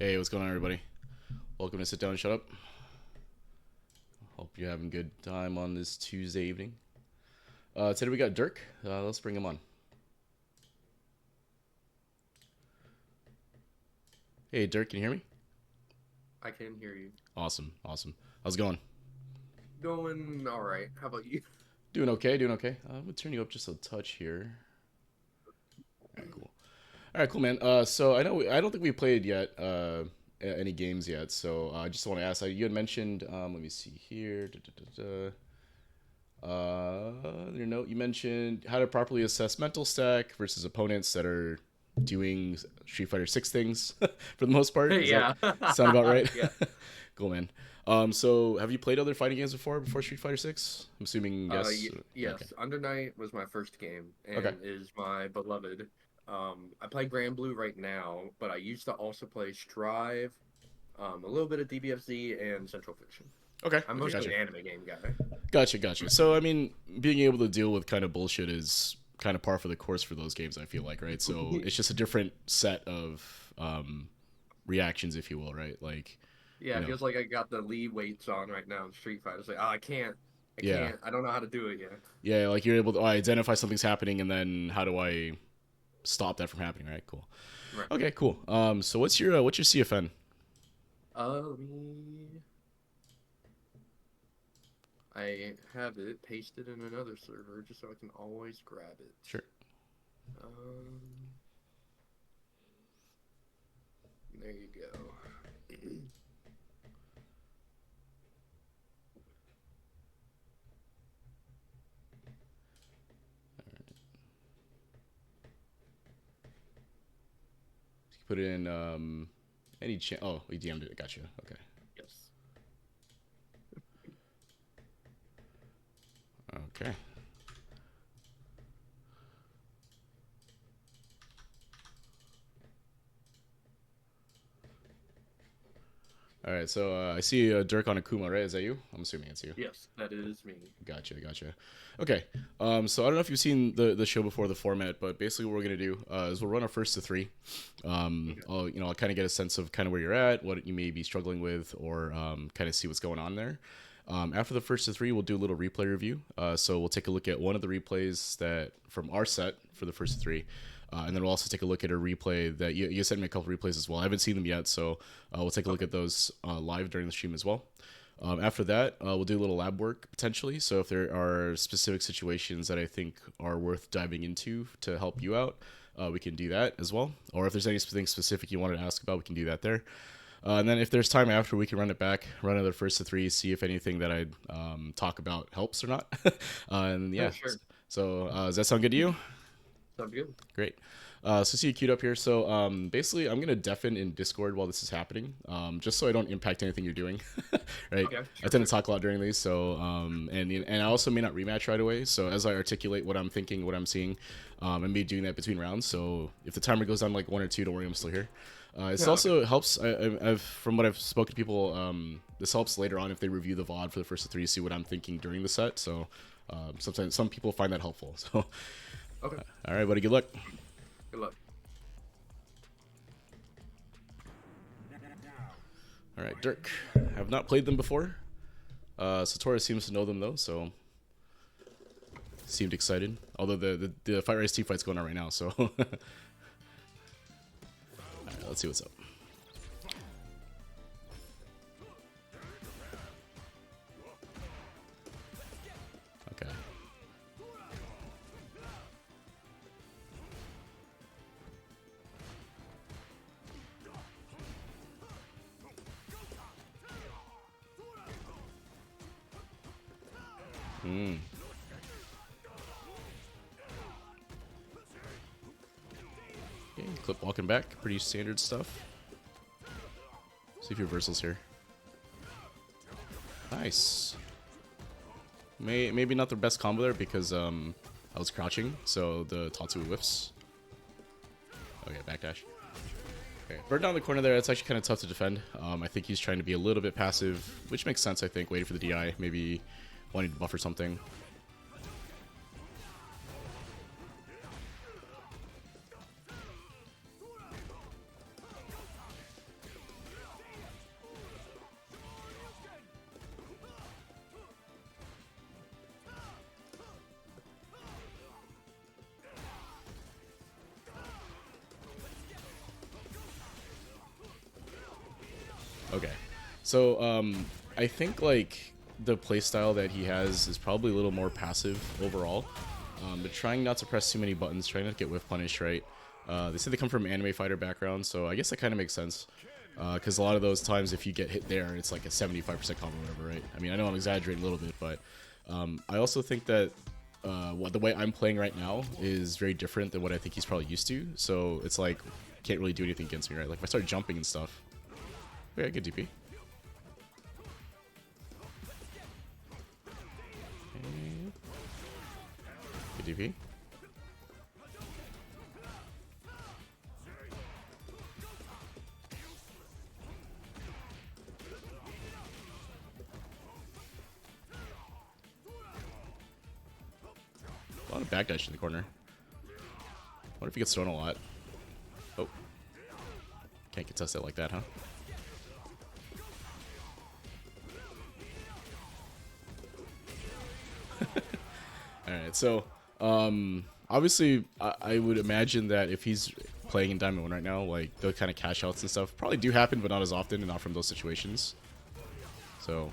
Hey, what's going on, everybody? Welcome to Sit Down and Shut Up. Hope you're having a good time on this Tuesday evening. Today we got Dirk. Let's bring him on. Hey, Dirk, can you hear me? I can hear you. Awesome. How's it going? Going all right. How about you? Doing okay. I'm gonna turn you up just a touch here. All right, cool, man. So I don't think we played yet. Any games yet? So I just want to ask. You had mentioned. Let me see here. Your note, you mentioned how to properly assess mental stack versus opponents that are doing Street Fighter 6 things for the most part. Does that Yeah. sound about right? Yeah. Cool, man. So have you played other fighting games before Street Fighter 6? I'm assuming yes. Okay. Yes. Under Night was my first game Okay. and is my beloved. I play Grand Blue right now, but I used to also play Strive, a little bit of DBFZ and Central Fiction. Okay. I'm Okay. mostly Gotcha. an anime game guy. Gotcha. So I mean, being able to deal with kind of bullshit is kind of par for the course for those games. I feel like, right? So it's just a different set of reactions, if you will, right? Like, Yeah, you it know, feels like I got the lead weights on right now in Street Fighter. It's like, oh, I can't. I yeah. can't. I don't know how to do it yet. Yeah, like you're able to identify something's happening, and then how do I stop that from happening? Right, cool. Right. Okay, cool. So what's your CFN? Let me. I have it pasted in another server just so I can always grab it. Sure. Um, there you go. You put it in any oh, we DM'd it. Gotcha. Okay. Yes. Okay. All right. So I see Dirk on Akuma, right? Is that you? I'm assuming it's you. Yes, that is me. Gotcha. Okay. So I don't know if you've seen the show before, the format, but basically what we're gonna do is we'll run our first to three. Okay. I'll kind of get a sense of kind of where you're at, what you may be struggling with, or kind of see what's going on there. After the first to three, we'll do a little replay review. So we'll take a look at one of the replays that from our set for the first three. And then we'll also take a look at a replay that you sent me a couple replays as well. I haven't seen them yet, so we'll take a look Okay. at those live during the stream as well. After that, we'll do a little lab work potentially. So if there are specific situations that I think are worth diving into to help you out, we can do that as well. Or if there's anything specific you wanted to ask about, we can do that there. And then if there's time after, we can run it back, run another first to three, see if anything that I talk about helps or not. And Oh, yeah, sure. so does that sound good to you? Sounds good. Great. So see you queued up here. So basically, I'm gonna deafen in Discord while this is happening, just so I don't impact anything you're doing. Right. Okay. I Sure. tend to Sure. talk a lot during these, so and I also may not rematch right away. So as I articulate what I'm thinking, what I'm seeing, I'm be doing that between rounds. So if the timer goes down like 1 or 2, don't worry, I'm still here. This Yeah. Okay. also helps. I've from what I've spoken to people, this helps later on if they review the VOD for the first three, see what I'm thinking during the set. So sometimes some people find that helpful. So Okay. all right, buddy, good luck. Good luck. All right, Dirk. Have not played them before. Satora seems to know them though, so seemed excited. Although the Fight Rise team fight's going on right now, so all right, let's see what's up. Okay. Hmm. Okay, clip walking back, pretty standard stuff. See if reversals here. Nice. Maybe not the best combo there because I was crouching, so the Tatsu whiffs. Okay, backdash. Okay, burn down the corner there. That's actually kind of tough to defend. I think he's trying to be a little bit passive, which makes sense. I think waiting for the DI, maybe wanting to buffer something. So I think like the playstyle that he has is probably a little more passive overall. But trying not to press too many buttons, trying not to get whiff punished, right? They say they come from an anime fighter background, so I guess that kind of makes sense. Because a lot of those times, if you get hit there, it's like a 75% combo or whatever, right? I mean, I know I'm exaggerating a little bit, but I also think that the way I'm playing right now is very different than what I think he's probably used to. So it's like, can't really do anything against me, right? Like if I start jumping and stuff. Yeah, good DP. Okay. Good DP. A lot of backdash in the corner. What if he gets thrown a lot? Oh. Can't contest it like that, huh? Alright, so, obviously, I would imagine that if he's playing in Diamond 1 right now, like, the kind of cash outs and stuff probably do happen, but not as often and not from those situations. So...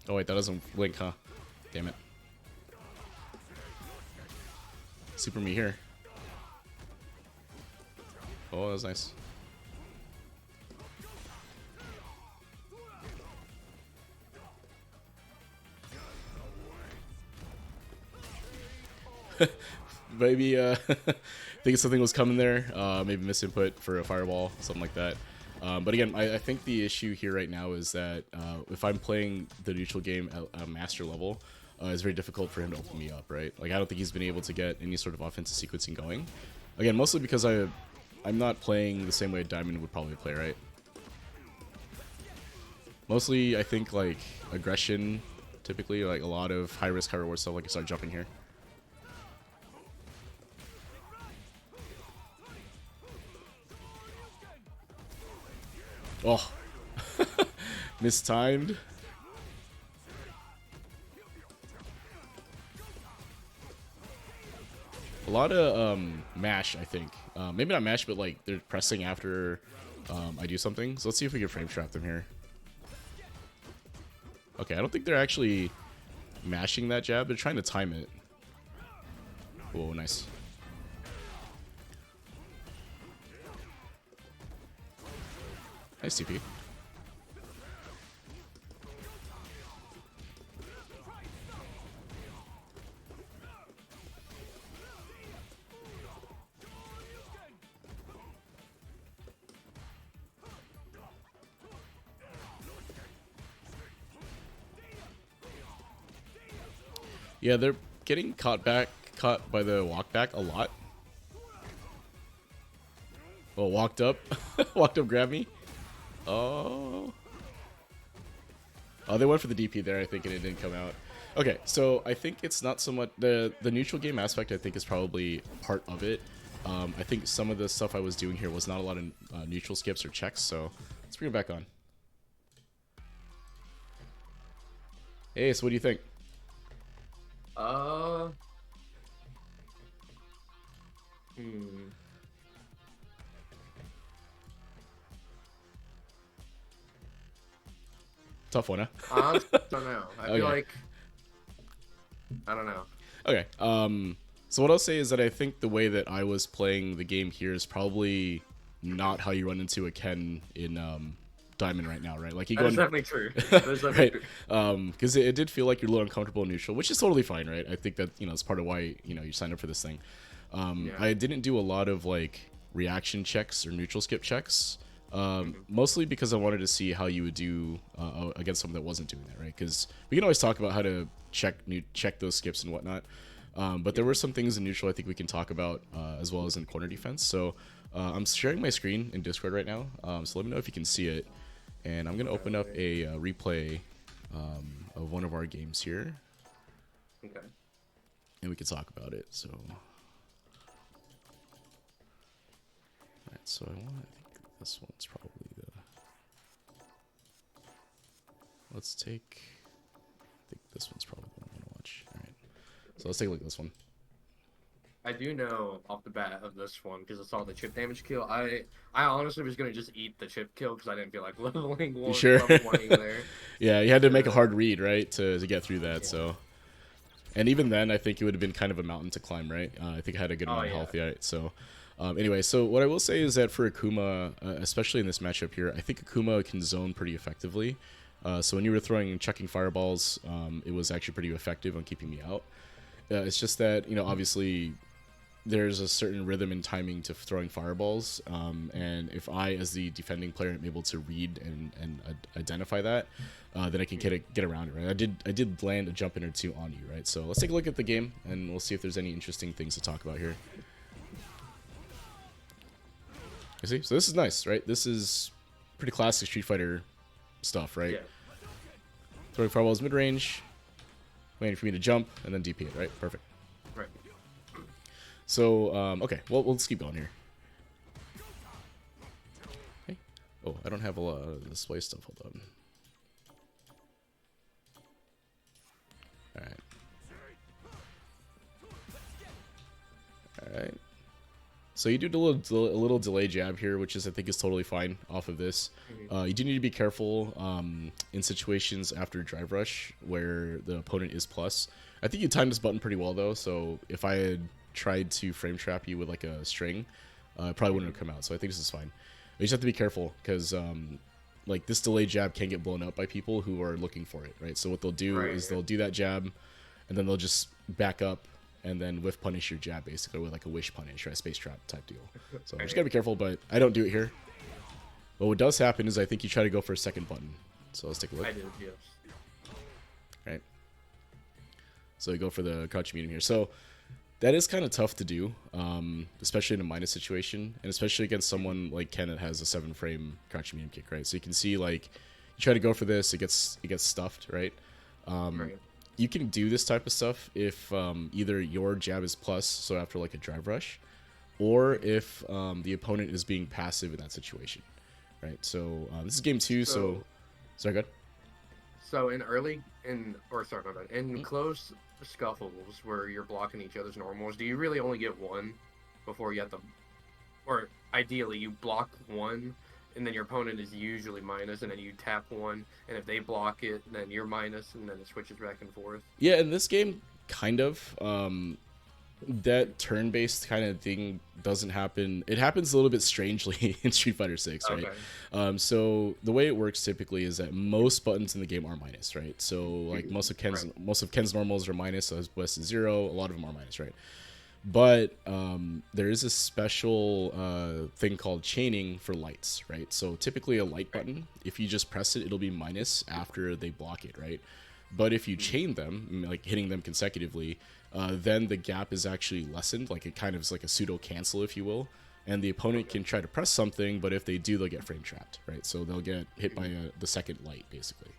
Oh wait, that doesn't link, huh? Damn it. Super me here. Oh, that was nice. Maybe thinking something was coming there. Maybe misinput for a fireball, something like that. But again, I think the issue here right now is that if I'm playing the neutral game at a master level, it's very difficult for him to open me up, right? Like, I don't think he's been able to get any sort of offensive sequencing going. Again, mostly because I'm not playing the same way a Diamond would probably play, right? Mostly, I think, like, aggression, typically, like, a lot of high-risk, high-reward stuff, like you start jumping here. Oh. Mistimed. A lot of mash, I think. Maybe not mash, but like they're pressing after I do something. So let's see if we can frame trap them here. Okay, I don't think they're actually mashing that jab. They're trying to time it. Whoa, nice. Nice TP. Yeah, they're getting caught by the walk back a lot. Oh, walked up. Walked up, grabbed me. Oh. Oh, they went for the DP there, I think, and it didn't come out. Okay, so I think it's not so much... The neutral game aspect, I think, is probably part of it. I think some of the stuff I was doing here was not a lot of neutral skips or checks, so let's bring it back on. Hey, so what do you think? Tough one, huh? I don't know. I feel like... I don't know. Okay, so what I'll say is that I think the way that I was playing the game here is probably not how you run into a Ken in Diamond right now, right? Like you go. That's definitely true. That's definitely right? Because it did feel like you're a little uncomfortable in neutral, which is totally fine, right? I think that it's part of why you signed up for this thing. Yeah. I didn't do a lot of like reaction checks or neutral skip checks, mostly because I wanted to see how you would do against someone that wasn't doing that, right? Because we can always talk about how to check those skips and whatnot. But there were some things in neutral I think we can talk about as well as in corner defense. So I'm sharing my screen in Discord right now, so let me know if you can see it. And I'm going to open up a replay of one of our games here. Okay. And we can talk about it. So, alright, so I think this one's probably the let's take. I think this one's probably the one I want to watch. All right, so let's take a look at this one. I do know off the bat of this one because I saw the chip damage kill. I honestly was gonna just eat the chip kill because I didn't feel like leveling You sure? level one there. Yeah, you had to make a hard read, right, to get through that. Yeah. So, and even then, I think it would have been kind of a mountain to climb, right? I think I had a good amount of health, yeah. So, anyway, so what I will say is that for Akuma, especially in this matchup here, I think Akuma can zone pretty effectively. So when you were chucking fireballs, it was actually pretty effective on keeping me out. It's just that, obviously there's a certain rhythm and timing to throwing fireballs, and if I, as the defending player, am able to read and identify that, then I can get around it, right? I did land a jump in or two on you, right? So let's take a look at the game, and we'll see if there's any interesting things to talk about here. You see? So this is nice, right? This is pretty classic Street Fighter stuff, right? Yeah. Throwing fireballs mid-range, waiting for me to jump, and then DP it, right? Perfect. Right. So, okay, well, let's keep going here. Okay. Oh, I don't have a lot of display stuff. Hold on. Alright. Alright. So you do a little delay jab here, which I think is totally fine off of this. You do need to be careful in situations after drive rush where the opponent is plus. I think you timed this button pretty well though, so if I had tried to frame trap you with like a string, it probably wouldn't have come out. So I think this is fine. You just have to be careful because like this delay jab can get blown up by people who are looking for it, right? So what they'll do is they'll do that jab, and then they'll just back up and then whiff punish your jab basically with like a wish punish or a space trap type deal. So just gotta be careful, but I don't do it here. But what does happen is I think you try to go for a second button. So let's take a look. I did, yes. Right. So we go for the crouch medium here. So that is kind of tough to do, especially in a minus situation, and especially against someone like Ken that has a 7-frame crouch medium kick, right? So you can see like you try to go for this, it gets stuffed, right? Right. You can do this type of stuff if either your jab is plus, so after like a drive rush, or if the opponent is being passive in that situation, right? So this is game 2, so sorry, go ahead. So in close scuffles where you're blocking each other's normals, do you really only get one before you have to, or ideally you block one, and then your opponent is usually minus, and then you tap one, and if they block it, then you're minus, and then it switches back and forth? Yeah, in this game, kind of. That turn-based kind of thing doesn't happen. It happens a little bit strangely in Street Fighter 6, right? Okay. So the way it works typically is that most buttons in the game are minus, right? So like most of Ken's normals are minus, so his West is 0. A lot of them are minus, right? But there is a special thing called chaining for lights, right? So typically a light button, if you just press it, it'll be minus after they block it, right? But if you chain them, like hitting them consecutively, then the gap is actually lessened. Like it kind of is like a pseudo cancel, if you will. And the opponent can try to press something, but if they do, they'll get frame trapped, right? So they'll get hit by the second light, basically.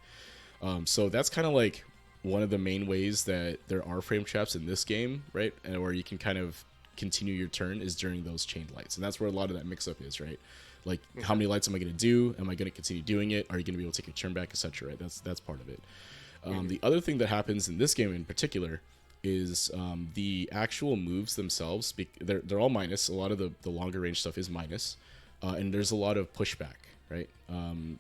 So that's kind of like one of the main ways that there are frame traps in this game, right? And where you can kind of continue your turn is during those chained lights. And that's where a lot of that mix-up is, right? Like, how many lights am I going to do? Am I going to continue doing it? Are you going to be able to take your turn back, etc., right? That's part of it. The other thing that happens in this game in particular is the actual moves themselves. They're all minus. A lot of the longer range stuff is minus, and there's a lot of pushback, right?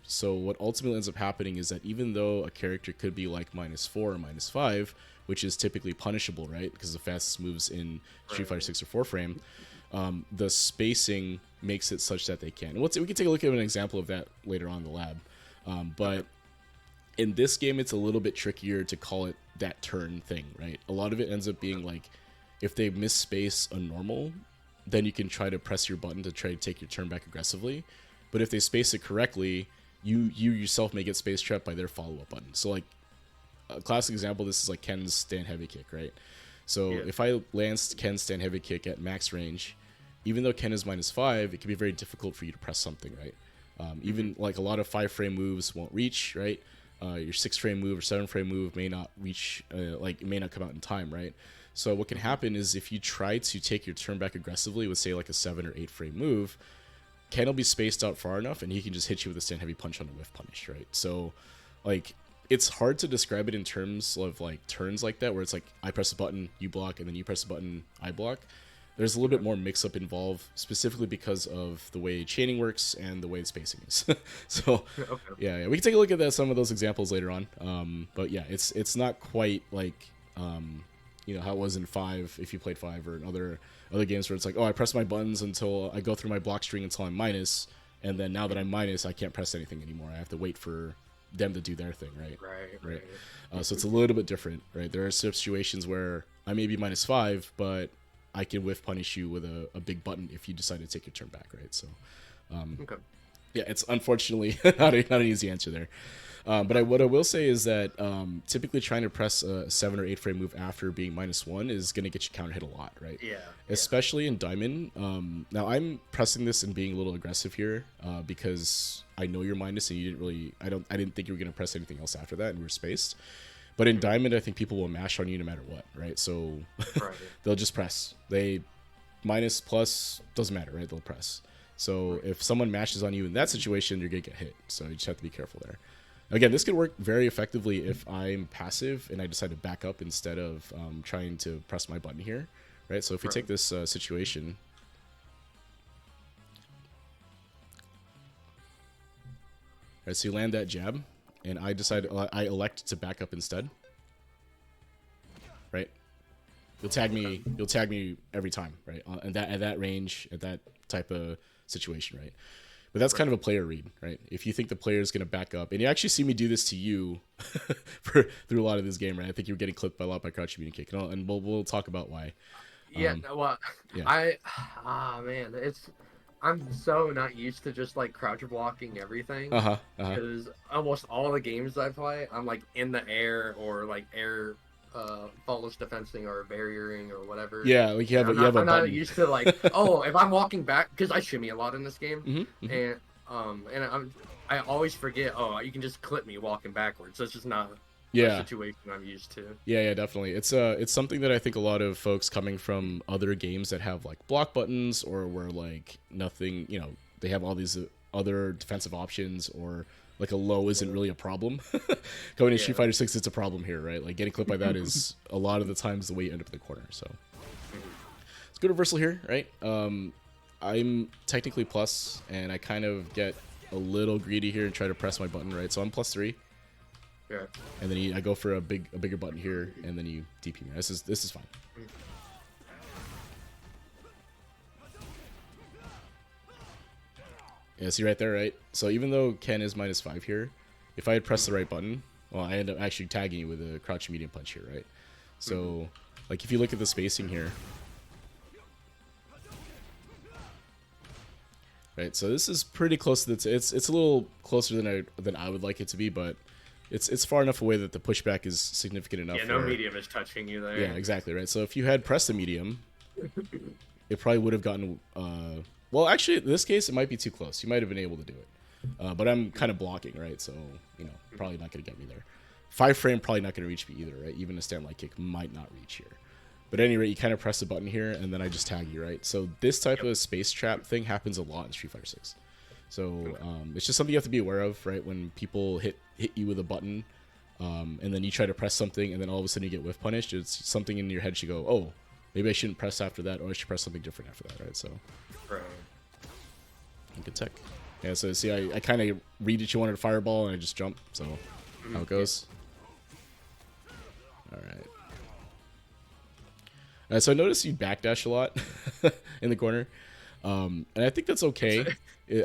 So what ultimately ends up happening is that even though a character could be like -4 or -5, which is typically punishable, right? Because the fastest moves in Street Fighter 6 are 4-frame. The spacing makes it such that they can. And we can take a look at an example of that later on in the lab, but in this game, it's a little bit trickier to call it that turn thing, right? A lot of it ends up being like, if they misspace a normal, then you can try to press your button to try to take your turn back aggressively. But if they space it correctly, you yourself may get space trapped by their follow-up button. So like, a classic example, this is like Ken's stand heavy kick, right? So if I land Ken's stand heavy kick at max range, even though Ken is -5, it can be very difficult for you to press something, right? Even like a lot of 5-frame moves won't reach, right? Your 6-frame move or 7-frame move may not reach, like it may not come out in time, right? So what can happen is if you try to take your turn back aggressively with say like a 7 or 8-frame move, Ken will be spaced out far enough and he can just hit you with a stand heavy punch on a whiff punish, right? So like it's hard to describe it in terms of like turns like that, where it's like I press a button, you block, and then you press a button, I block. There's a little bit more mix-up involved, specifically because of the way chaining works and the way the spacing is. So, Okay. yeah, we can take a look at some of those examples later on. But yeah, it's not quite like how it was in 5 if you played 5 or in other games where it's like, oh, I press my buttons until I go through my block string until I'm minus, and then now that I'm minus, I can't press anything anymore. I have to wait for them to do their thing, right? Right. So it's a little bit different, right? There are situations where I may be -5, but I can whiff punish you with a big button if you decide to take your turn back, right? So, Okay. yeah, it's unfortunately not an easy answer there. But what I will say is that typically trying to press a 7 or 8 frame move after being -1 is going to get you counter hit a lot, right? Yeah. Especially in Diamond. Now I'm pressing this and being a little aggressive here because I know you're minus and you didn't really. I didn't think you were going to press anything else after that, and we were spaced. But in Diamond, I think people will mash on you no matter what, right? So Right. they'll just press. They minus plus doesn't matter, right? They'll press. So if someone mashes on you in that situation, you're gonna get hit. So you just have to be careful there. Again, this could work very effectively if I'm passive and I decide to back up instead of trying to press my button here, right? So if we take this situation, right? So you land that jab, and I elect to back up instead, right? You'll tag me every time, right? At that range, at that type of situation, right? But that's kind of a player read, right? If you think the player is going to back up, and you actually see me do this to you through a lot of this game, right? I think you're getting clipped by a lot by crouch medium kick, and we'll talk about why. Yeah. Well, yeah. Man, I'm so not used to just like crouch blocking everything. Because almost all the games I play, I'm like in the air or like air faultless defensing or barriering or whatever. Yeah, like you have a I'm button. not used to like, oh, if I'm walking back, because I shimmy a lot in this game, and I always forget, oh, you can just clip me walking backwards. So it's just not a situation I'm used to. Yeah, definitely. It's something that I think a lot of folks coming from other games that have like block buttons or where like nothing, they have all these other defensive options, or like a low isn't really a problem. Going in Street Fighter 6, it's a problem here, right? Like getting clipped by that is a lot of the times the way you end up in the corner. So let's go to reversal here, right? I'm technically plus, and I kind of get a little greedy here and try to press my button, right? So I'm +3. Yeah. And then I go for a bigger button here, and then you DP me. This is fine. Yeah, see right there, right? So even though Ken is -5 here, if I had pressed the right button, well, I end up actually tagging you with a crouch medium punch here, right? So, like if you look at the spacing here, right? So this is pretty close to it's a little closer than I would like it to be, but it's far enough away that the pushback is significant enough. Yeah, no medium is touching you there. Yeah, exactly, right? So if you had pressed the medium, it probably would have gotten well, actually, in this case, it might be too close. You might have been able to do it. But I'm kind of blocking, right? So, probably not going to get me there. 5 frame, probably not going to reach me either, right? Even a stand light kick might not reach here. But at any rate, you kind of press the button here, and then I just tag you, right? So this type of space trap thing happens a lot in Street Fighter 6. So it's just something you have to be aware of, right? When people hit you with a button, and then you try to press something, and then all of a sudden you get whiff punished, it's something in your head should go, oh, maybe I shouldn't press after that, or I should press something different after that, right? So... Right. Good tech. Yeah, so see, I kind of read that you wanted a fireball, and I just jump. So, how it goes. All right. So I noticed you backdash a lot in the corner, and I think that's okay.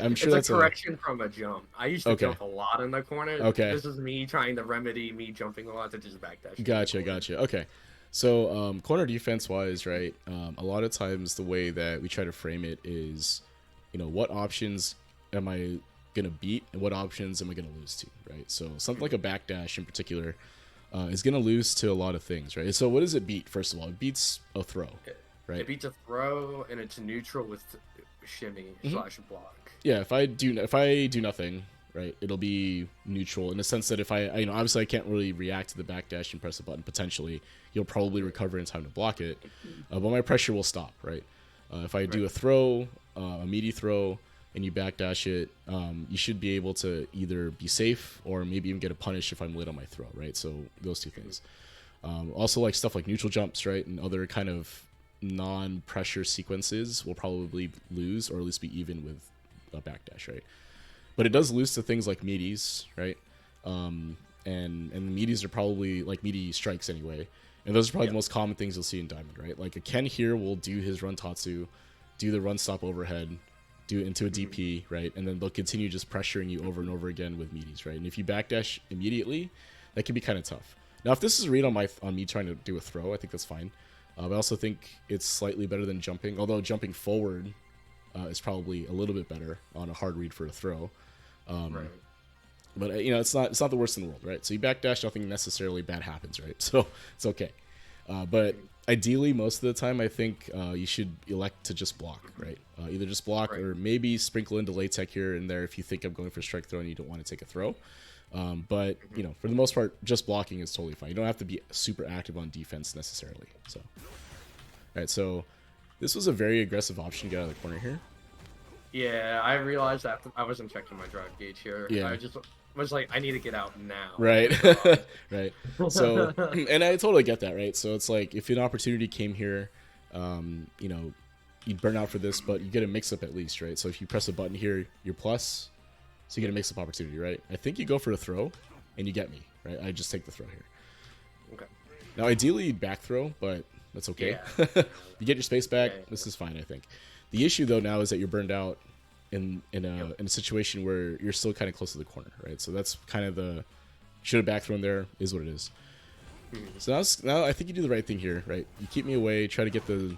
I'm sure that's a correction from a jump. I used to jump a lot in the corner. Okay. This is me trying to remedy me jumping a lot to just backdash. Gotcha. Okay. So, corner defense-wise, right, a lot of times the way that we try to frame it is, what options am I going to beat and what options am I going to lose to, right? So something like a backdash in particular is going to lose to a lot of things, right? So what does it beat, first of all? It beats a throw, right? It beats a throw, and it's neutral with shimmy / block. Yeah, if I do nothing, right, it'll be neutral in the sense that if I obviously I can't really react to the backdash and press a button. Potentially, you'll probably recover in time to block it, but my pressure will stop, right? If I do a throw, a meaty throw, and you backdash it, you should be able to either be safe or maybe even get a punish if I'm late on my throw, right? So those two things. Also, like stuff like neutral jumps, right, and other kind of non-pressure sequences will probably lose or at least be even with a backdash, right? But it does lose to things like meaties, right? And the meaties are probably like meaty strikes anyway, and those are probably the most common things you'll see in Diamond, right? Like a Ken here will do his run Tatsu, do the run stop overhead, do it into a DP, right? And then they'll continue just pressuring you over and over again with meaties, right? And if you backdash immediately, that can be kind of tough. Now, if this is a read on me trying to do a throw, I think that's fine. I also think it's slightly better than jumping, although jumping forward is probably a little bit better on a hard read for a throw. Right. But you know, it's not the worst in the world, right? So you backdash, nothing necessarily bad happens, right? So it's okay. But ideally, most of the time, I think you should elect to just block, right? Either just block or maybe sprinkle in delay tech here and there if you think I'm going for a strike throw and you don't want to take a throw. But you know, for the most part, just blocking is totally fine. You don't have to be super active on defense necessarily. So, all right. So this was a very aggressive option. Get out of the corner here. Yeah, I realized that I wasn't checking my drive gauge here. Yeah. I just was like, I need to get out now. Right. Right. So, and I totally get that, right? So it's like if an opportunity came here, you know, you'd burn out for this, but you get a mix up at least, right? So if you press a button here, you're plus, so you get a mix up opportunity, right? I think you go for a throw and you get me, right? I just take the throw here. Okay. Now, ideally, you'd back throw, but that's okay. Yeah. You get your space back. Okay. This is fine, I think. The issue, though, now is that you're burned out in a situation where you're still kind of close to the corner, right? So that's kind of the should have back thrown there is what it is. So now I think you do the right thing here, right? You keep me away, try to get the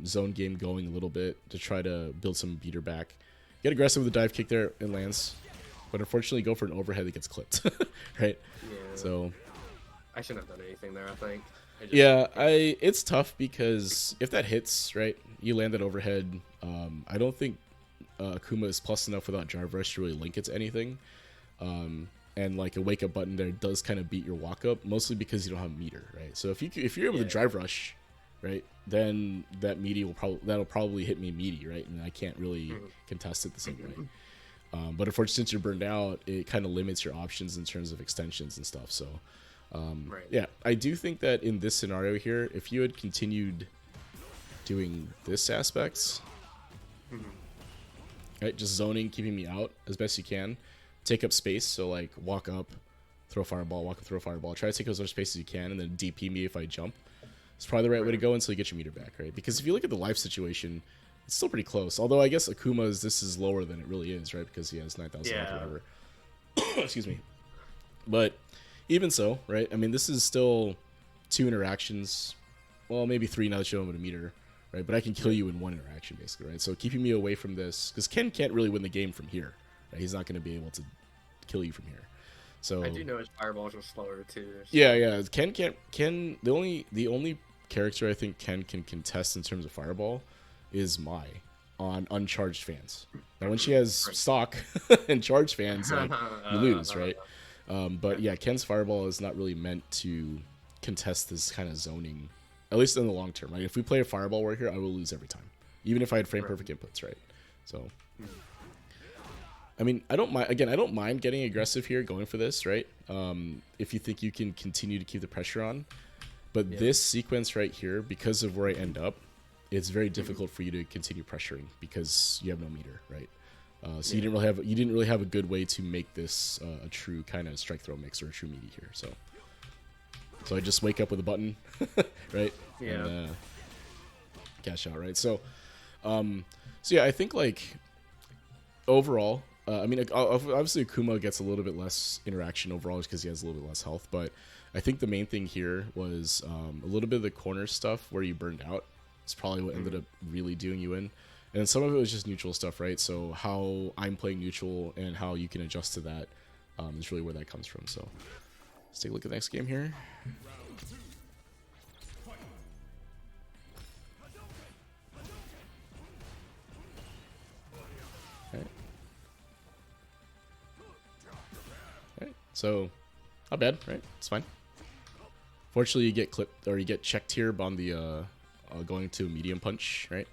zone game going a little bit to try to build some beater back. Get aggressive with the dive kick there, it lands. But unfortunately, go for an overhead that gets clipped, right? Yeah. So I shouldn't have done anything there, I think. It's tough because if that hits, right, you land that overhead. I don't think Akuma is plus enough without drive rush to really link it to anything. And like a wake up button there does kind of beat your walk up, mostly because you don't have meter, right? So if you're able to drive rush, right, then that meaty that'll probably hit me meaty, right, and I can't really contest it the same way. But unfortunately, since you're burned out, it kind of limits your options in terms of extensions and stuff. So yeah, I do think that in this scenario here, if you had continued doing this aspects, right, just zoning, keeping me out as best you can, take up space, so like walk up, throw fireball, walk up, throw fireball, try to take as much space as you can, and then DP me if I jump. It's probably the right way to go until you get your meter back, right? Because if you look at the life situation, it's still pretty close. Although I guess Akuma's this is lower than it really is, right? Because he has 9,000 health or whatever. Excuse me. But even so, right? I mean, this is still 2 interactions. Well, maybe 3 now that you don't have a meter, right? But I can kill you in 1 interaction, basically, right? So keeping me away from this, because Ken can't really win the game from here. Right? He's not going to be able to kill you from here. So I do know his fireballs are slower too. So. Yeah. Ken. The only character I think Ken can contest in terms of fireball is Mai on uncharged fans. Now when she has stock and charged fans, like, you lose, right? But yeah, Ken's fireball is not really meant to contest this kind of zoning, at least in the long term, right? If we play a fireball war here, I will lose every time, even if I had frame perfect inputs, right? So, I mean, I don't mind getting aggressive here, going for this, right? If you think you can continue to keep the pressure on, but this sequence right here, because of where I end up, it's very difficult for you to continue pressuring because you have no meter, right? So you didn't really have a good way to make this a true kind of strike throw mix or a true meaty here. So I just wake up with a button, right? Yeah. And, cash out, right? So yeah, I think like overall, I mean, obviously Akuma gets a little bit less interaction overall just because he has a little bit less health, but I think the main thing here was a little bit of the corner stuff where you burned out. It's probably what ended up really doing you in. And some of it was just neutral stuff, right? So how I'm playing neutral and how you can adjust to that is really where that comes from. So let's take a look at the next game here. Alright, so not bad, right? It's fine. Fortunately, you get clipped or you get checked here on the going to medium punch, right?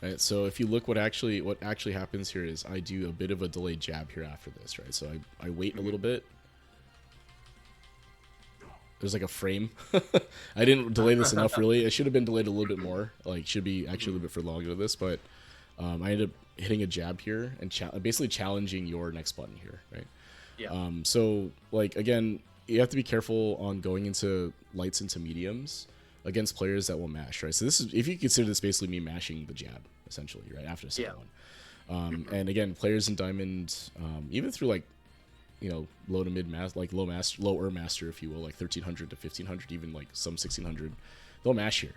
Right, so if you look what actually happens here is I do a bit of a delayed jab here after this, right? So I wait a little bit. There's like a frame. I didn't delay this enough, really. It should have been delayed a little bit more. Like, should be actually a little bit for longer to this, but I ended up hitting a jab here and basically challenging your next button here, right? Yeah. So, like, again, you have to be careful on going into lights into mediums against players that will mash, right? So this is, if you consider this basically me mashing the jab, essentially, right, after the second one. And again, players in Diamond, even through, like, you know, low to mid master, like lower master, if you will, like 1300 to 1500, even like some 1600, they'll mash here,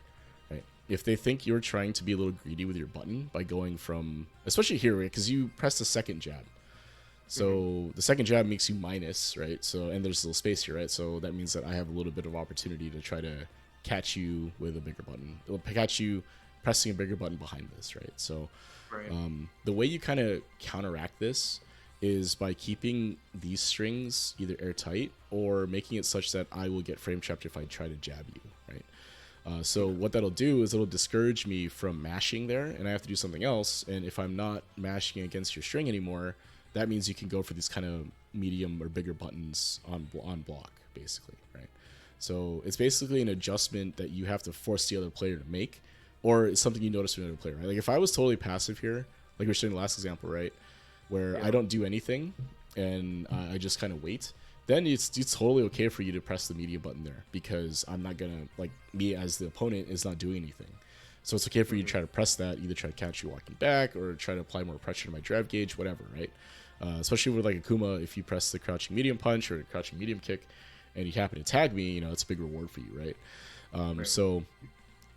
right? If they think you're trying to be a little greedy with your button by going from, especially here, right, because you press the second jab, so the second jab makes you minus, right? So, and there's a little space here, right? So that means that I have a little bit of opportunity to try to catch you with a bigger button. It'll catch you pressing a bigger button behind this, right? So the way you kind of counteract this is by keeping these strings either airtight or making it such that I will get frame trapped if I try to jab you, right? So what that'll do is it'll discourage me from mashing there, and I have to do something else. And if I'm not mashing against your string anymore, that means you can go for these kind of medium or bigger buttons on block, basically, right? So it's basically an adjustment that you have to force the other player to make, or it's something you notice from another player, right? Like if I was totally passive here, like we were showing the last example, right, where I don't do anything and I just kind of wait, then it's totally okay for you to press the media button there, because I'm not gonna, like, me as the opponent is not doing anything. So it's okay for you to try to press that, either try to catch you walking back or try to apply more pressure to my drive gauge, whatever, right? Especially with like Akuma, if you press the crouching medium punch or crouching medium kick and you happen to tag me, you know, it's a big reward for you, right? So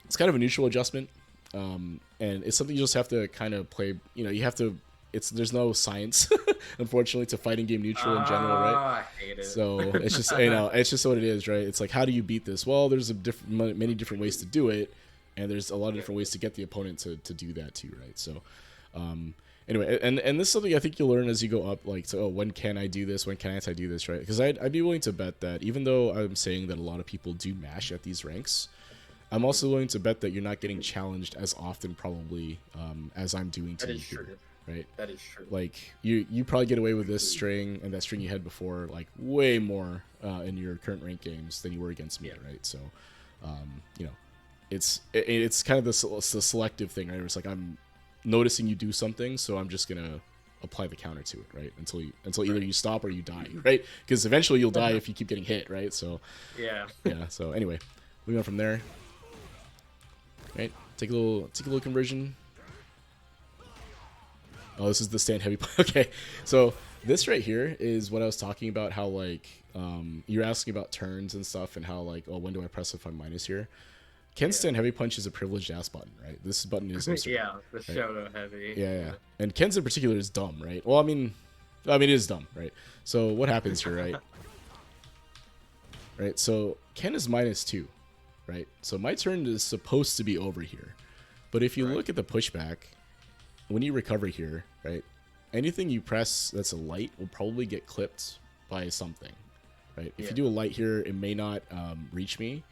it's kind of a neutral adjustment, and it's something you just have to kind of play, you know, you have to, there's no science unfortunately to fighting game neutral in general, right? I hate it. So it's just, you know, it's just what it is, right? It's like, how do you beat this? Well, there's many different ways to do it, and there's a lot of different ways to get the opponent to do that too, right? So anyway, and this is something I think you'll learn as you go up, like, so, oh, when can I do this, when can't I do this, right? Because I'd be willing to bet that even though I'm saying that a lot of people do mash at these ranks, I'm also willing to bet that you're not getting challenged as often probably as I'm doing to you here, right? That is true. Like you probably get away with this string and that string you had before, like, way more in your current rank games than you were against me, right? So you know, it's kind of the selective thing, right? Where it's like, I'm noticing you do something, so I'm just gonna apply the counter to it, right? Until either you stop or you die, right? Because eventually you'll die if you keep getting hit, right? So yeah. So anyway, moving on from there, right? Take a little conversion. Oh, this is the stand heavy. Okay, so this right here is what I was talking about. How, like, you're asking about turns and stuff, and how, like, oh, when do I press if I'm minus here? Ken's stand heavy punch is a privileged ass button, right? This button is yeah, the Shoto heavy. Yeah. And Ken's in particular is dumb, right? Well, I mean, it is dumb, right? So what happens here, right? Right. So Ken is -2, right? So my turn is supposed to be over here, but if you look at the pushback, when you recover here, right, anything you press that's a light will probably get clipped by something, right? If you do a light here, it may not reach me.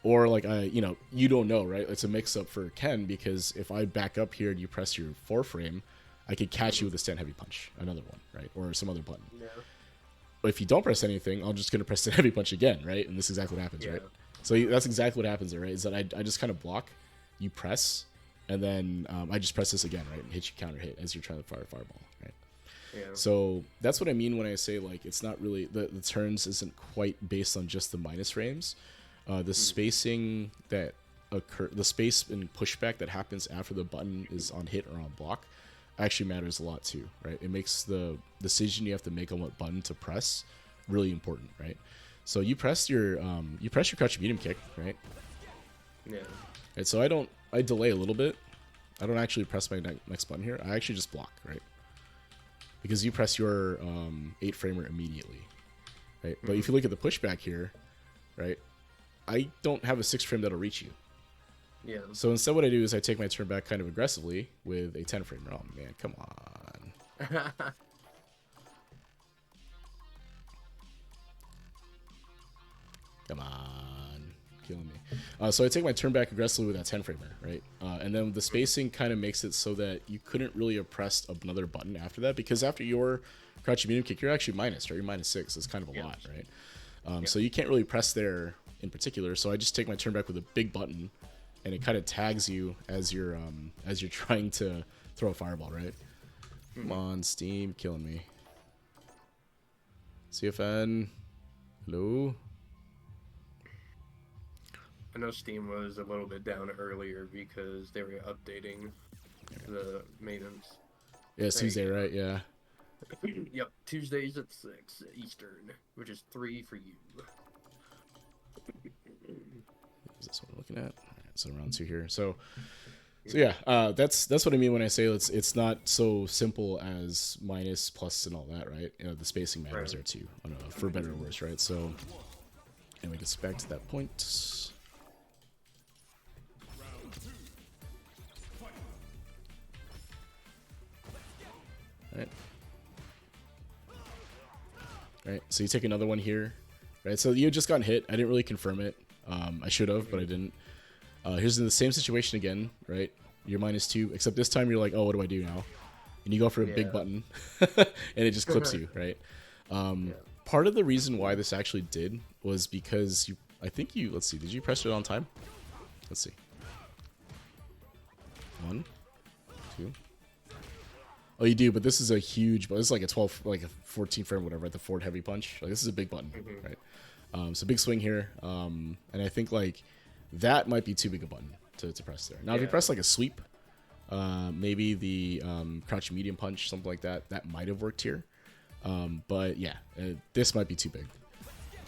Or, like, you don't know, right? It's a mix-up for Ken, because if I back up here and you press your 4 frame, I could catch you with a stand heavy punch, another one, right? Or some other button. Yeah. But if you don't press anything, I'm just going to press stand heavy punch again, right? And this is exactly what happens, right? So that's exactly what happens there, right? Is that I just kind of block, you press, and then I just press this again, right? And hit you counter hit as you're trying to fire a fireball, right? Yeah. So that's what I mean when I say, like, it's not really, the turns isn't quite based on just the minus frames. The spacing that the space and pushback that happens after the button is on hit or on block actually matters a lot too, right? It makes the decision you have to make on what button to press really important, right? So you press your crouch medium kick, right? Yeah. And so I delay a little bit. I don't actually press my next button here. I actually just block, right? Because you press your 8 framer immediately, right? But if you look at the pushback here, right, I don't have a 6 frame that'll reach you. Yeah. So instead what I do is I take my turn back kind of aggressively with a 10 frame. Oh, man, come on. Come on. Killing me. So I take my turn back aggressively with that 10 framer, right? And then the spacing kind of makes it so that you couldn't really press another button after that, because after your crouching medium kick, you're actually minus, right? You're -6. It's kind of a lot, right? So you can't really press there in particular. So I just take my turn back with a big button, and it kind of tags you as you're trying to throw a fireball, right? Come on, Steam, killing me. CFN, hello. I know Steam was a little bit down earlier because they were updating the maintenance. Yeah, it's Tuesday, right? Yeah. Yep, Tuesdays at 6 Eastern, which is 3 for you. Is this what we're looking at? All right, so round 2 here. So yeah, that's what I mean when I say it's not so simple as minus, plus, and all that, right? You know, the spacing matters there too, for better or worse, right? So, and we get back to that point. Right, so you take another one here, right? So you just gotten hit. I didn't really confirm it. I should have, but I didn't. Here's in the same situation again, right? You're -2, except this time you're like, oh, what do I do now? And you go for a big button, and it just clips you, right? Part of the reason why this actually did was because let's see, did you press it on time? Let's see. 1, 2. Oh, you do, but this is a huge, but this is like a 12, like a 14 frame, whatever, the forward heavy punch. Like, this is a big button, right? So big swing here, and I think like that might be too big a button to press there. Now, if you press like a sweep, maybe the crouching medium punch, something like that, that might have worked here. But yeah, this might be too big.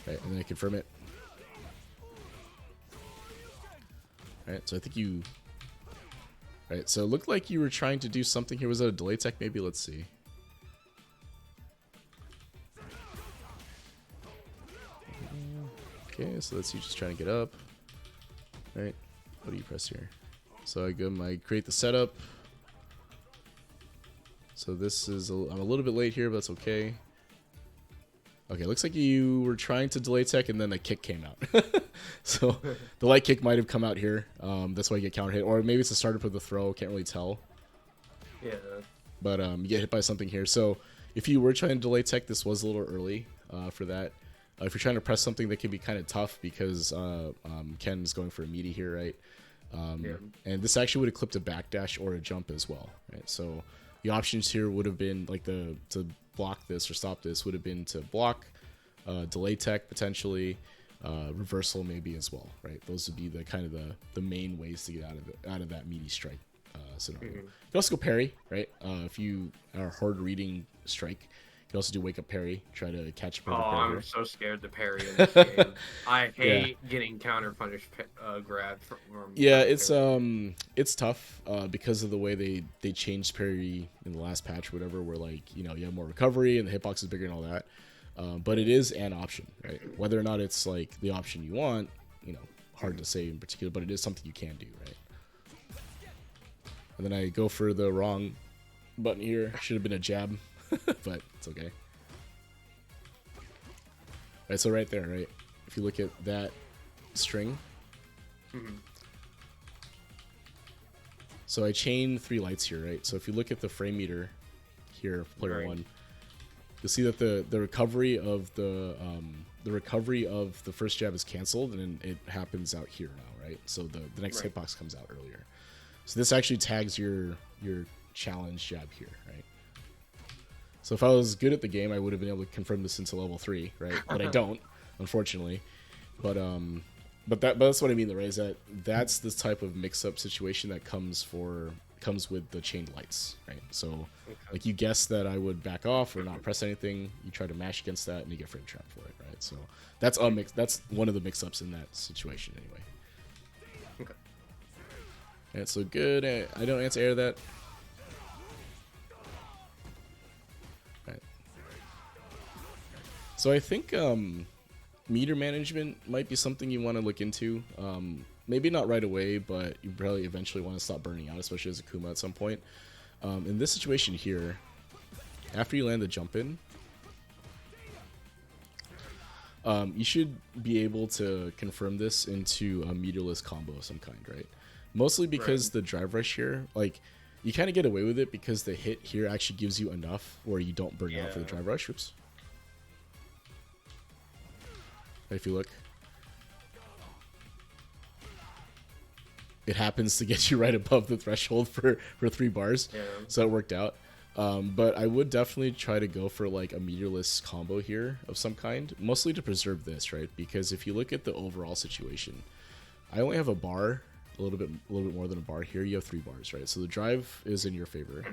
Right, and then I confirm it. All right, so I think you. Right, so it looked like you were trying to do something here. Was that a delay tech maybe? Let's see. Okay, so that's you just trying to get up. Right, what do you press here? So I create the setup. So this is, I'm a little bit late here, but that's okay. Okay, looks like you were trying to delay tech and then a kick came out. So the light kick might have come out here. That's why you get counter hit. Or maybe it's the startup of the throw. Can't really tell. Yeah. But you get hit by something here. So if you were trying to delay tech, this was a little early for that. If you're trying to press something that can be kind of tough because Ken's going for a meaty here, right? And this actually would have clipped a backdash or a jump as well, right? So the options here would have been like to block this or stop this would have been to block, delay tech potentially, reversal maybe as well, right? Those would be the kind of the main ways to get out of that meaty strike scenario. You can also go parry, right? If you are hard reading strike, you can also do wake up parry, try to catch a parry. I'm so scared to parry in this game. I hate getting counter punish grabbed from it's tough because of the way they changed parry in the last patch or whatever, where like, you know, you have more recovery and the hitbox is bigger and all that. But it is an option, right? Whether or not it's like the option you want, you know, hard to say in particular, but it is something you can do, right? And then I go for the wrong button here. Should have been a jab, but it's okay. Right, so right there, right? If you look at that string. So I chain 3 lights here, right? So if you look at the frame meter here, player 1, you'll see that the recovery of the first jab is canceled, and then it happens out here now, right? So the next hitbox comes out earlier. So this actually tags your challenge jab here, right? So if I was good at the game, I would have been able to confirm this into level 3, right? But I don't, unfortunately. But that's what I mean, right? Is that's this type of mix-up situation that comes with the chained lights, right? So like you guess that I would back off or not press anything, you try to mash against that, and you get frame trap for it, right? So that's one of the mix-ups in that situation anyway. Okay. And so good. I don't anti-air that. Right. So I think meter management might be something you want to look into. Maybe not right away, but you probably eventually want to stop burning out, especially as Akuma at some point. In this situation here, after you land the jump in, You should be able to confirm this into a meterless combo of some kind, right? Mostly because the drive rush here, like, you kind of get away with it because the hit here actually gives you enough where you don't burn out for the drive rush. Oops. If you look, it happens to get you right above the threshold for 3 bars, so it worked out. But I would definitely try to go for like a meterless combo here of some kind, mostly to preserve this, right? Because if you look at the overall situation, I only have a bar, a little bit more than a bar here. You have 3 bars, right? So the drive is in your favor.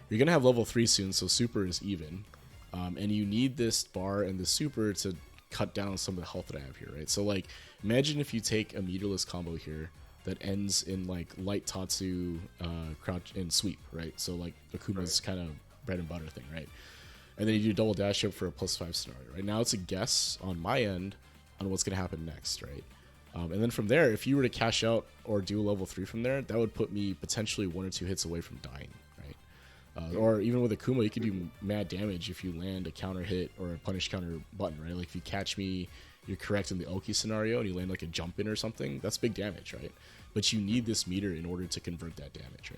You're gonna have level 3 soon, so super is even, and you need this bar and the super to cut down some of the health that I have here, right? So like, imagine if you take a meterless combo here that ends in like light Tatsu, crouch and sweep, right? So like Akuma's kind of bread and butter thing, right? And then you do double dash up for a +5 scenario, right? Now it's a guess on my end on what's gonna happen next, right? And then from there, if you were to cash out or do a level 3 from there, that would put me potentially 1 or 2 hits away from dying, right? Or even with Akuma, you could do mad damage if you land a counter hit or a punish counter button, right? Like if you catch me, you're correct in the Oki scenario, and you land like a jump in or something, that's big damage, right? But you need this meter in order to convert that damage,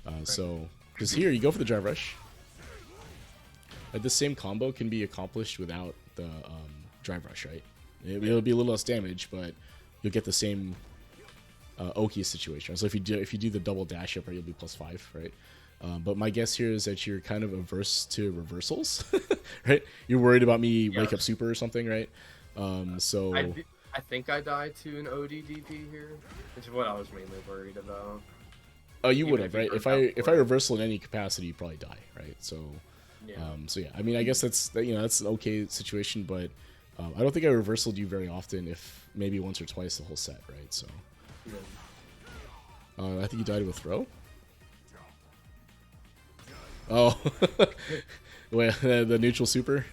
right? So, because here, you go for the drive rush. Like, the same combo can be accomplished without the drive rush, right? It'll be a little less damage, but you'll get the same Oki situation. So if you do the double dash up, right, you'll be +5, right? But my guess here is that you're kind of averse to reversals, right? You're worried about me wake up super or something, right? So I think I died to an ODDP here, which is what I was mainly worried about. Oh, you would have, right? If I reversal in any capacity, you probably die, right? So, so yeah. I mean, I guess that's an okay situation, but I don't think I reversaled you very often. If maybe once or twice the whole set, right? So, I think you died with throw. Oh, well, the neutral super.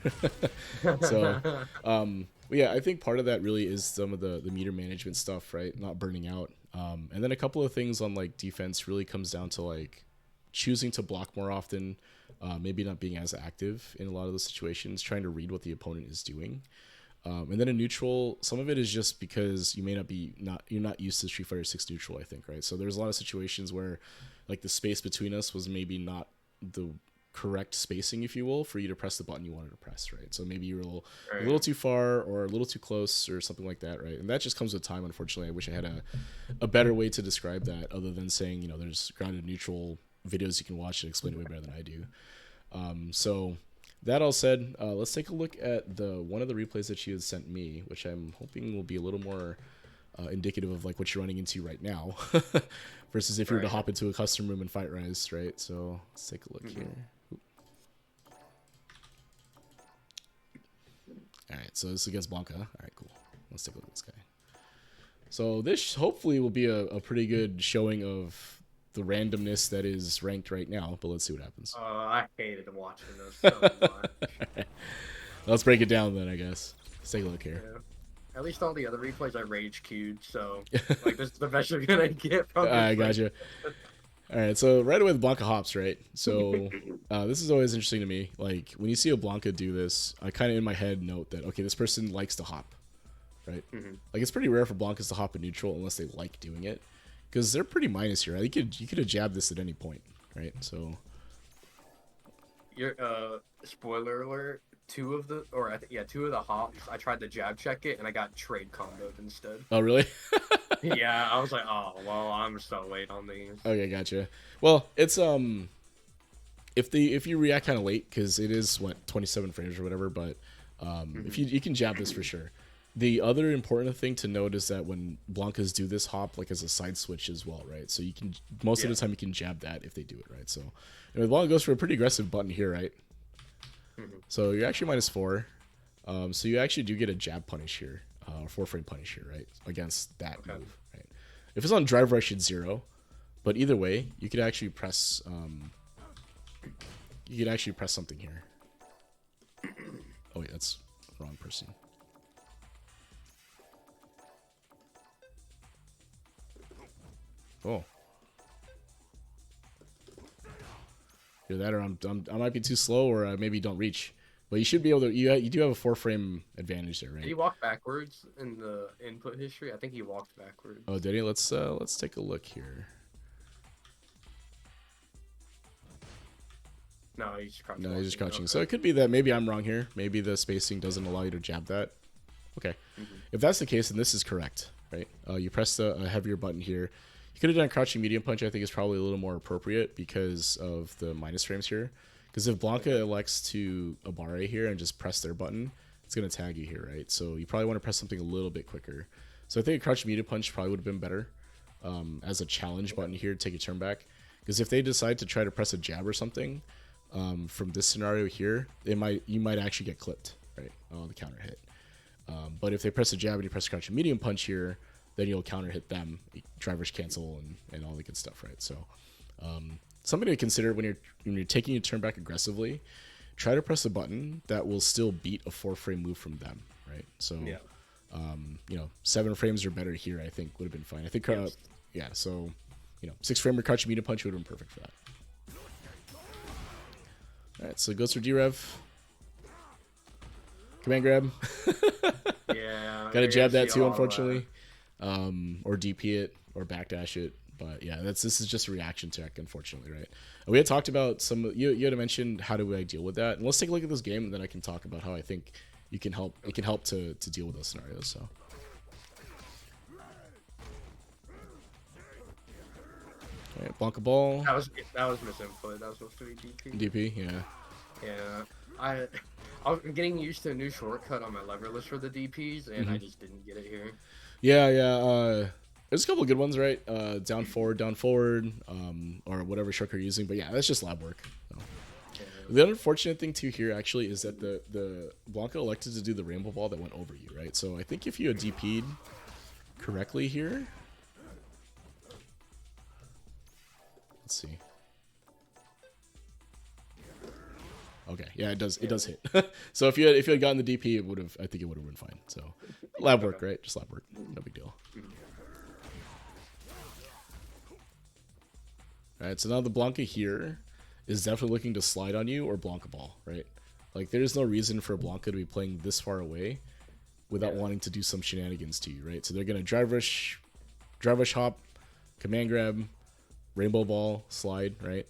So, yeah, I think part of that really is some of the meter management stuff, right? Not burning out. And then a couple of things on like defense really comes down to like choosing to block more often, maybe not being as active in a lot of those situations, trying to read what the opponent is doing. And then in neutral, some of it is just because you may you're not used to Street Fighter 6 neutral, I think, right? So there's a lot of situations where like the space between us was maybe not the correct spacing, if you will, for you to press the button you wanted to press, right? So maybe you were a little too far or a little too close or something like that, right? And that just comes with time, unfortunately. I wish I had a better way to describe that other than saying, there's grounded neutral videos you can watch that explain it way better than I do. So that all said, let's take a look at one of the replays that you had sent me, which I'm hoping will be a little more indicative of like what you're running into right now versus if you were to hop into a custom room and fight Rise, right? So let's take a look here. All right, so this is against Blanca. All right, cool. Let's take a look at this guy. So this hopefully will be a pretty good showing of the randomness that is ranked right now, but let's see what happens. I hated watching this so much. Let's break it down then, I guess. Let's take a look here. Yeah. At least all the other replays I rage queued, so like this is the best you're gonna get from this. I gotcha. All right, so right away the Blanca hops, right? So this is always interesting to me. Like when you see a Blanca do this, I kind of in my head note that okay, this person likes to hop, right? Like it's pretty rare for Blancas to hop in neutral unless they like doing it, because they're pretty minus here. I think you could have jabbed this at any point, right? So, your spoiler alert. Two of the hops, I tried to jab check it and I got trade comboed instead. Oh really? Yeah, I was like, oh well, I'm so late on these. Okay, gotcha. Well, it's if you react kind of late, because it is 27 frames or whatever, but if you can jab this for sure. The other important thing to note is that when Blancas do this hop, like as a side switch as well, right? So you can most of the time you can jab that if they do it right. So Blanca goes for a pretty aggressive button here, right? So you're actually -4. So you actually do get a jab punish here, or 4-frame punish here, right? Against that move, right? If it's on drive rush, it's 0. But either way, you could actually press. You could actually press something here. Oh wait, that's the wrong person. Oh. Either that or I might be too slow, or maybe don't reach. But you should be able to. You do have a 4-frame advantage there, Did right? he walk backwards in the input history? I think he walked backwards. Oh, did he? Let's take a look here. No, he's crouching. No, he's just crouching. Okay. So it could be that maybe I'm wrong here. Maybe the spacing doesn't allow you to jab that. Okay. If that's the case, then this is correct, right? You press the heavier button here. You could have done crouching medium punch. I think is probably a little more appropriate because of the minus frames here. Because if Blanca elects to Abare here and just press their button, it's going to tag you here, right? So you probably want to press something a little bit quicker. So I think a crouching medium punch probably would have been better as a challenge button here to take your turn back. Because if they decide to try to press a jab or something from this scenario here, you might actually get clipped, right, on the counter hit. But if they press a jab and you press a crouching medium punch here, then you'll counter hit them, drivers cancel, and all the good stuff, right? So something to consider when you're taking your turn back aggressively, try to press a button that will still beat a 4-frame move from them, right? So, 7 frames or better here, I think would have been fine. I think, so, 6-frame or crouching medium punch would have been perfect for that. All right, so it goes for D-Rev. Command grab. Yeah. Gotta jab that too, unfortunately. Or DP it, or backdash it. But yeah, this is just a reaction tech, unfortunately, right? We had talked about you had mentioned how do I deal with that, and let's take a look at this game, and then I can talk about how I think it can help to deal with those scenarios. So. All right, Blanca ball. That was misinput. That was supposed to be DP. DP, yeah. Yeah, I'm getting used to a new shortcut on my lever list for the DPs, and I just didn't get it here. Yeah. There's a couple of good ones, right? Down forward, or whatever shortcut you're using. But yeah, that's just lab work. So. The unfortunate thing too here actually is that the Blanca elected to do the rainbow ball that went over you, right? So I think if you had DP'd correctly here, let's see. Okay, yeah, it does hit. So if you had gotten the DP, I think it would have been fine. So lab work, right? Just lab work, no big deal. All right, so now the Blanca here is definitely looking to slide on you or Blanca ball, right? Like there's no reason for Blanca to be playing this far away without wanting to do some shenanigans to you, right? So they're gonna drive rush hop, command grab, rainbow ball, slide, right?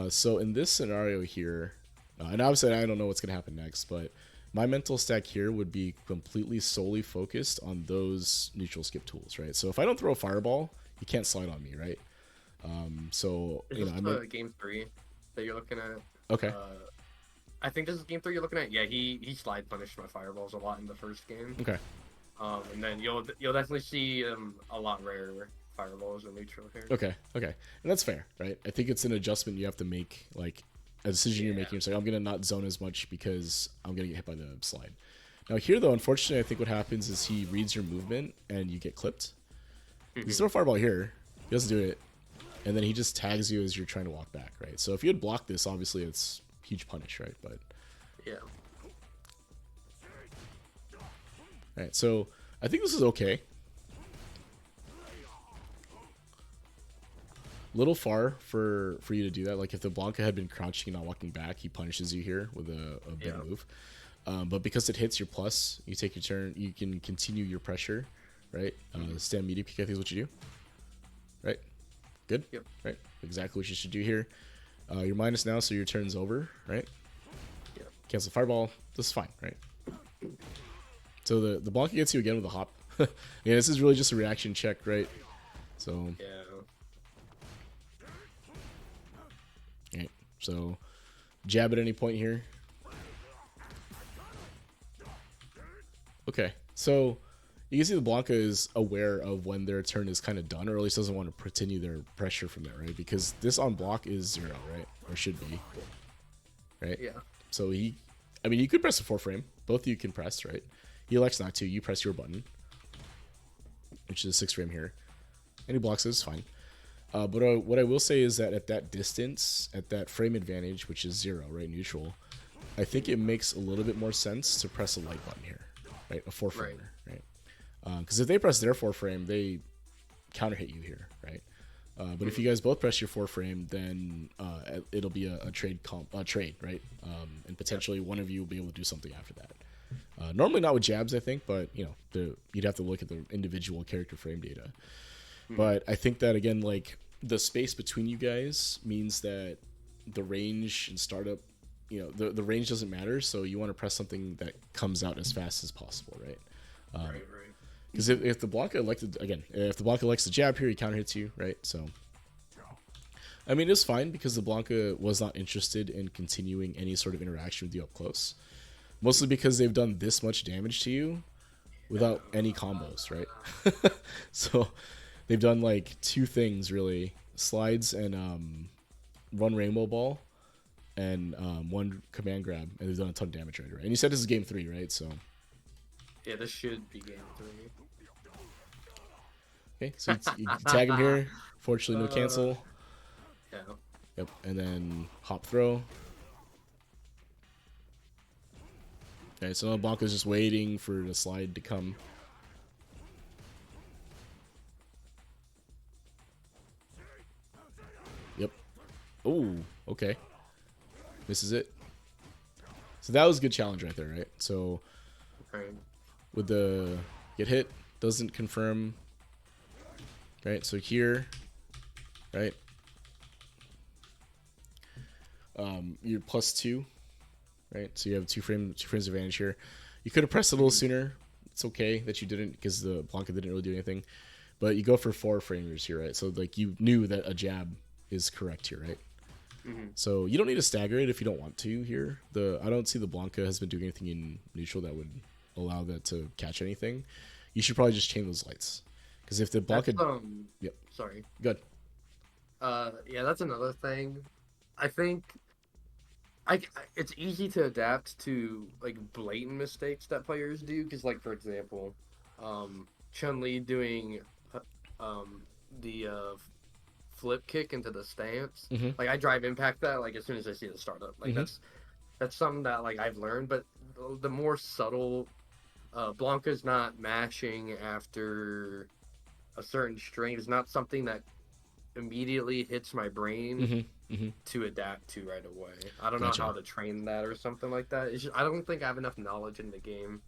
So in this scenario here, and obviously I don't know what's gonna happen next, but my mental stack here would be completely solely focused on those neutral skip tools, right? So if I don't throw a fireball, you can't slide on me, right? So Is this game 3 that you're looking at? Okay. I think this is game 3 you're looking at. Yeah, he slide punished my fireballs a lot in the first game. Okay. And then you'll definitely see a lot rarer fireballs in neutral here. Okay, and that's fair, right? I think it's an adjustment you have to make, like a decision you're making. It's like I'm gonna not zone as much because I'm gonna get hit by the slide. Now here though, unfortunately, I think what happens is he reads your movement and you get clipped. You throw a fireball here, he doesn't do it, and then he just tags you as you're trying to walk back, right? So if you had blocked this, obviously it's huge punish, right? But yeah. All right, so I think this is okay. Little far for you to do that. Like if the Blanca had been crouching and not walking back, he punishes you here with a big move. But because it hits your plus, you take your turn. You can continue your pressure, right? Stand media peek, I think is what you do. Right? Good? Yep. Right? Exactly what you should do here. You're minus now, so your turn's over, right? Yep. Cancel fireball. This is fine, right? So the Blanca gets you again with a hop. Yeah, this is really just a reaction check, right? So yeah. Right, so jab at any point here. Okay, so you can see the Blanca is aware of when their turn is kind of done, or at least doesn't want to continue their pressure from there, right? Because this on block is 0, right? Or should be, right? Yeah. So you could press a 4-frame. Both of you can press, right? He elects not to. You press your button, which is a 6-frame here, and he blocks it. It's fine. But what I will say is that at that distance, at that frame advantage, which is 0, right, neutral, I think it makes a little bit more sense to press a light button here, right, a 4-framer, right? Because if they press their 4-frame, they counter hit you here, right? But if you guys both press your 4 frame, then it'll be a trade, right? And potentially one of you will be able to do something after that. Normally not with jabs, I think, but you know, you'd have to look at the individual character frame data. But I think that again, like the space between you guys means that the range and startup, you know, the range doesn't matter. So you want to press something that comes out as fast as possible, right? Right. Because if the Blanca if the Blanca likes the jab here, he counter hits you, right? So, I mean, it's fine because the Blanca was not interested in continuing any sort of interaction with you up close. Mostly because they've done this much damage to you without any combos, right? So, they've done like 2 things really: slides and one rainbow ball, and 1 command grab, and they've done a ton of damage right? And you said this is game 3, right? So. Yeah, this should be game 3. Okay, so you tag him here. Fortunately, no cancel. Yeah. Yep, and then hop throw. Okay, so now Blanca's just waiting for the slide to come. Yep. Oh, okay. Misses it. So that was a good challenge right there, right? So with the get hit, doesn't confirm. Right, so here, right, you're +2, right? So you have two frames advantage here. You could have pressed a little sooner. It's okay that you didn't because the Blanca didn't really do anything. But you go for 4 framers here, right? So like you knew that a jab is correct here, right? So you don't need to stagger it if you don't want to here. I don't see the Blanca has been doing anything in neutral that would allow that to catch anything. You should probably just chain those lights. Because if the Blanca... Yep. Sorry. Good. Yeah, that's another thing. I think it's easy to adapt to like blatant mistakes that players do. Because, like, for example, Chun-Li doing the flip kick into the stance. Like, I drive impact that like as soon as I see the startup. Like that's something that like I've learned. But the more subtle, Blanca's not mashing after a certain string is not something that immediately hits my brain to adapt to right away. I don't know how to train that or something like that. It's just, I don't think I have enough knowledge in the game.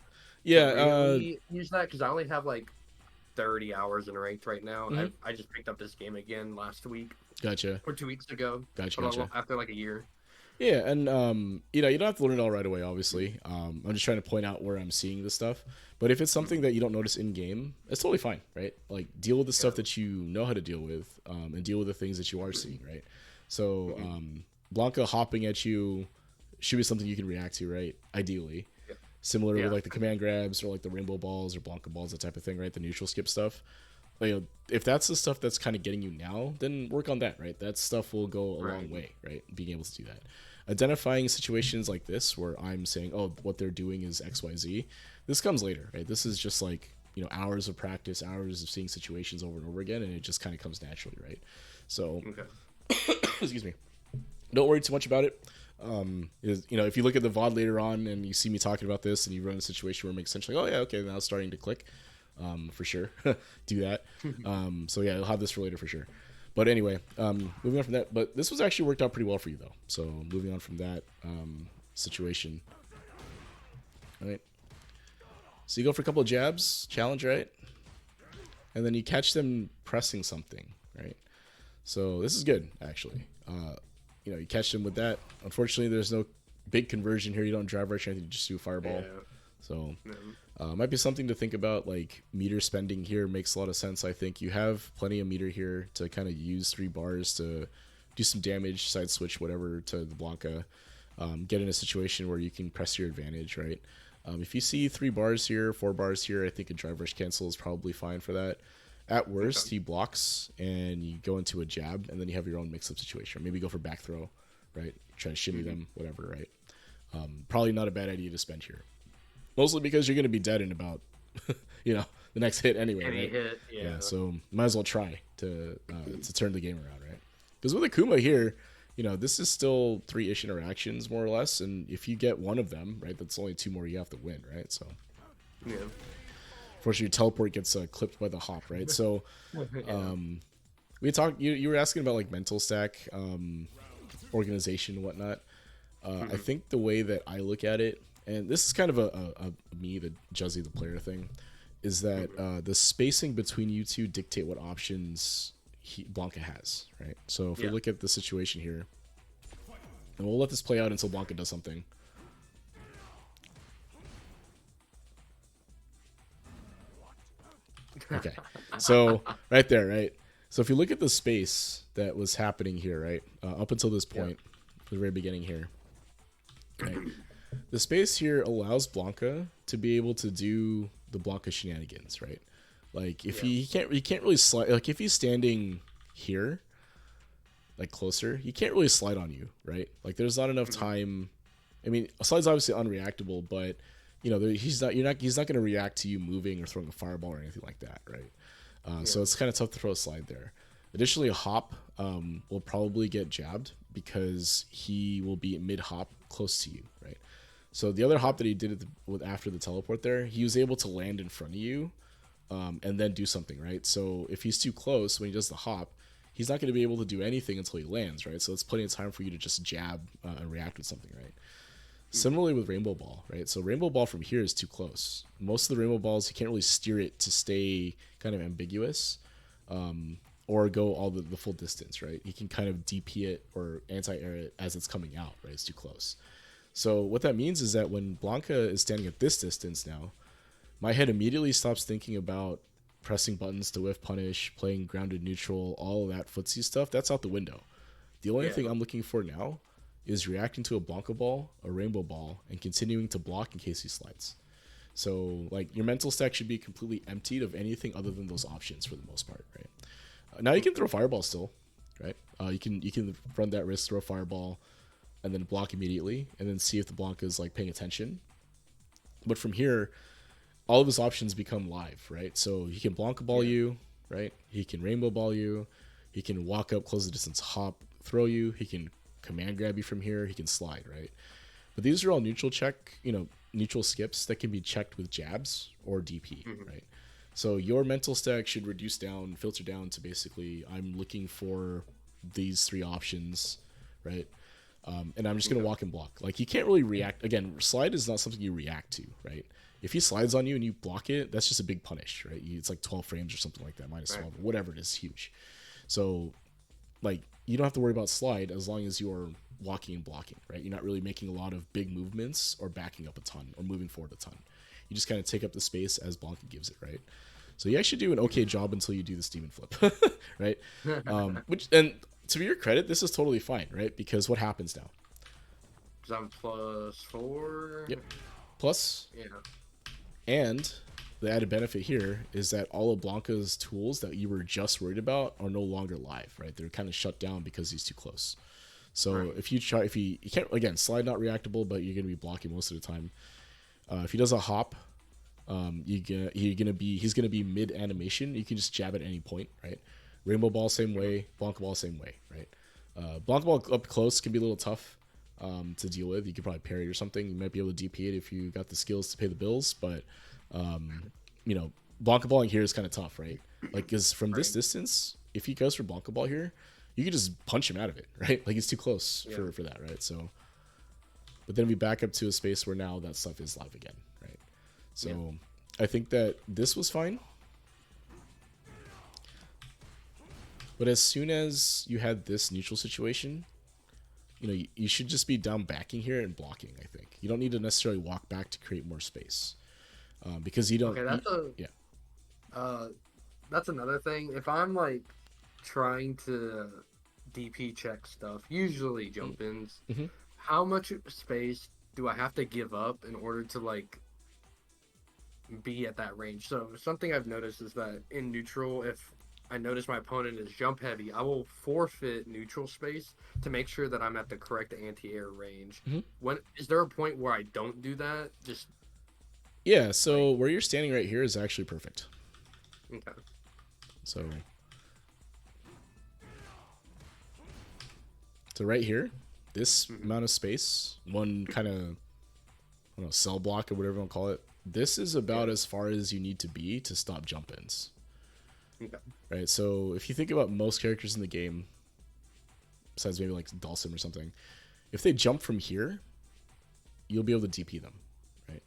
Yeah, to really use that because I only have like 30 hours in ranked right now. I just picked up this game again last week. Gotcha. Or 2 weeks ago. Gotcha. After like a year. Yeah, and you know, you don't have to learn it all right away, obviously. I'm just trying to point out where I'm seeing this stuff. But if it's something that you don't notice in game, it's totally fine, right? Like deal with the stuff that you know how to deal with, and deal with the things that you are seeing, right? So Blanca hopping at you should be something you can react to, right? Ideally, similar with like the command grabs or like the rainbow balls or Blanca balls, that type of thing, right? The neutral skip stuff. Like, if that's the stuff that's kind of getting you now, then work on that, right? That stuff will go a long way, right? Being able to do that. Identifying situations like this where I'm saying, oh, what they're doing is XYZ, this comes later, right? This is just like, you know, hours of practice, hours of seeing situations over and over again, and it just kind of comes naturally, right? So, excuse me. Don't worry too much about it. You know, if you look at the VOD later on and you see me talking about this and you run a situation where it makes sense, like, oh yeah, okay, now it's starting to click. For sure. Do that. So yeah, I'll have this for later for sure. But anyway, moving on from that. But this was actually worked out pretty well for you though. So moving on from that situation. All right. So you go for a couple of jabs, challenge, right? And then you catch them pressing something, right? So this is good actually. You know, you catch them with that. Unfortunately, there's no big conversion here. You don't drive rush or anything. You just do fireball. Yeah. So might be something to think about. Like meter spending here makes a lot of sense. I think you have plenty of meter here to kind of use 3 bars to do some damage, side switch, whatever to the Blanca. Get in a situation where you can press your advantage, right? If you see 3 bars here, 4 bars here, I think a drive rush cancel is probably fine for that. At worst, he blocks and you go into a jab, and then you have your own mix-up situation. Maybe go for back throw, right? Try to shimmy them, whatever, right? Probably not a bad idea to spend here. Mostly because you're going to be dead in about, you know, the next hit anyway, Any right? hit, yeah. So might as well try to turn the game around, right? Because with Akuma here, you know, this is still 3-ish interactions, more or less, and if you get one of them, right, that's only 2 more you have to win, right? So, yeah. Unfortunately, your teleport gets clipped by the hop, right? So, we talked. You were asking about like mental stack, organization and whatnot. I think the way that I look at it, and this is kind of a me, the Juzzy, the player thing, is that the spacing between you two dictate what options Blanca has, right? So if we look at the situation here, and we'll let this play out until Blanca does something. Okay, so right there, right? So if you look at the space that was happening here, right, up until this point, the very beginning here, right, the space here allows Blanca to be able to do the Blanca shenanigans, right? Like if he can't really slide. Like if he's standing here, like closer, he can't really slide on you, right? Like there's not enough time. I mean, a slide's obviously unreactable, but you know he's not going to react to you moving or throwing a fireball or anything like that, right? So it's kind of tough to throw a slide there. Additionally, a hop will probably get jabbed because he will be mid hop close to you, right? So the other hop that he did after the teleport there, he was able to land in front of you and then do something, right? So if he's too close when he does the hop, he's not going to be able to do anything until he lands, right? So it's plenty of time for you to just jab and react with something, right? Similarly with Rainbow Ball, right? So Rainbow Ball from here is too close. Most of the Rainbow Balls, you can't really steer it to stay kind of ambiguous or go all the full distance, right? You can kind of DP it or anti-air it as it's coming out, right? It's too close. So what that means is that when Blanca is standing at this distance now, my head immediately stops thinking about pressing buttons to whiff punish, playing grounded neutral, all of that footsie stuff. That's out the window. The only thing I'm looking for now is reacting to a Blanca ball, a Rainbow Ball, and continuing to block in case he slides. So like your mental stack should be completely emptied of anything other than those options for the most part, right? Now you can throw Fireball still, right? You can run that risk, throw a Fireball, and then block immediately, and then see if the Blanca is like paying attention. But from here, all of his options become live, right? So he can Blanca Ball you, right? He can Rainbow Ball you. He can walk up, close the distance, hop, throw you. He can command grab you from here. He can slide, right? But these are all neutral skips that can be checked with jabs or DP, right? So your mental stack should filter down to basically, I'm looking for these three options, right? And I'm just going to walk and block. Like, you can't really react. Again, slide is not something you react to, right? If he slides on you and you block it, that's just a big punish, right? It's like 12 frames or something like that, minus 12, whatever it is, huge. So, like, you don't have to worry about slide as long as you're walking and blocking, right? You're not really making a lot of big movements or backing up a ton or moving forward a ton. You just kind of take up the space as Blanca gives it, right? So you actually do an okay job until you do the Demon Flip, right? And to your credit, this is totally fine, right? Because what happens now? Because I'm +4. Yep. Plus. Yeah. And the added benefit here is that all of Blanca's tools that you were just worried about are no longer live, right? They're kind of shut down because he's too close. So if you can't, again, slide not reactable, but you're going to be blocking most of the time. If he does a hop, he's gonna be mid animation. You can just jab at any point, right? Rainbow Ball same way, Blanca Ball same way, right? Blanca Ball up close can be a little tough to deal with. You could probably parry or something. You might be able to DP it if you got the skills to pay the bills, but Blanca Balling here is kind of tough, right? Like, because from this distance, if he goes for Blanca Ball here, you can just punch him out of it, right? Like, he's too close for that, right? So, but then we back up to a space where now that stuff is live again, right? So I think that this was fine. But as soon as you had this neutral situation, you should just be down backing here and blocking, I think. You don't need to necessarily walk back to create more space. Because you don't... Okay, that's another thing. If I'm, like, trying to DP check stuff, usually jump-ins, how much space do I have to give up in order to, like, be at that range? So something I've noticed is that in neutral, if I notice my opponent is jump heavy, I will forfeit neutral space to make sure that I'm at the correct anti-air range. When is there a point where I don't do that? So where you're standing right here is actually perfect. Okay. So right here, this amount of space, one kind of cell block or whatever you want to call it, this is about as far as you need to be to stop jump-ins. Okay. right? So if you think about most characters in the game, besides maybe like Dhalsim or something, if they jump from here, you'll be able to DP them, right?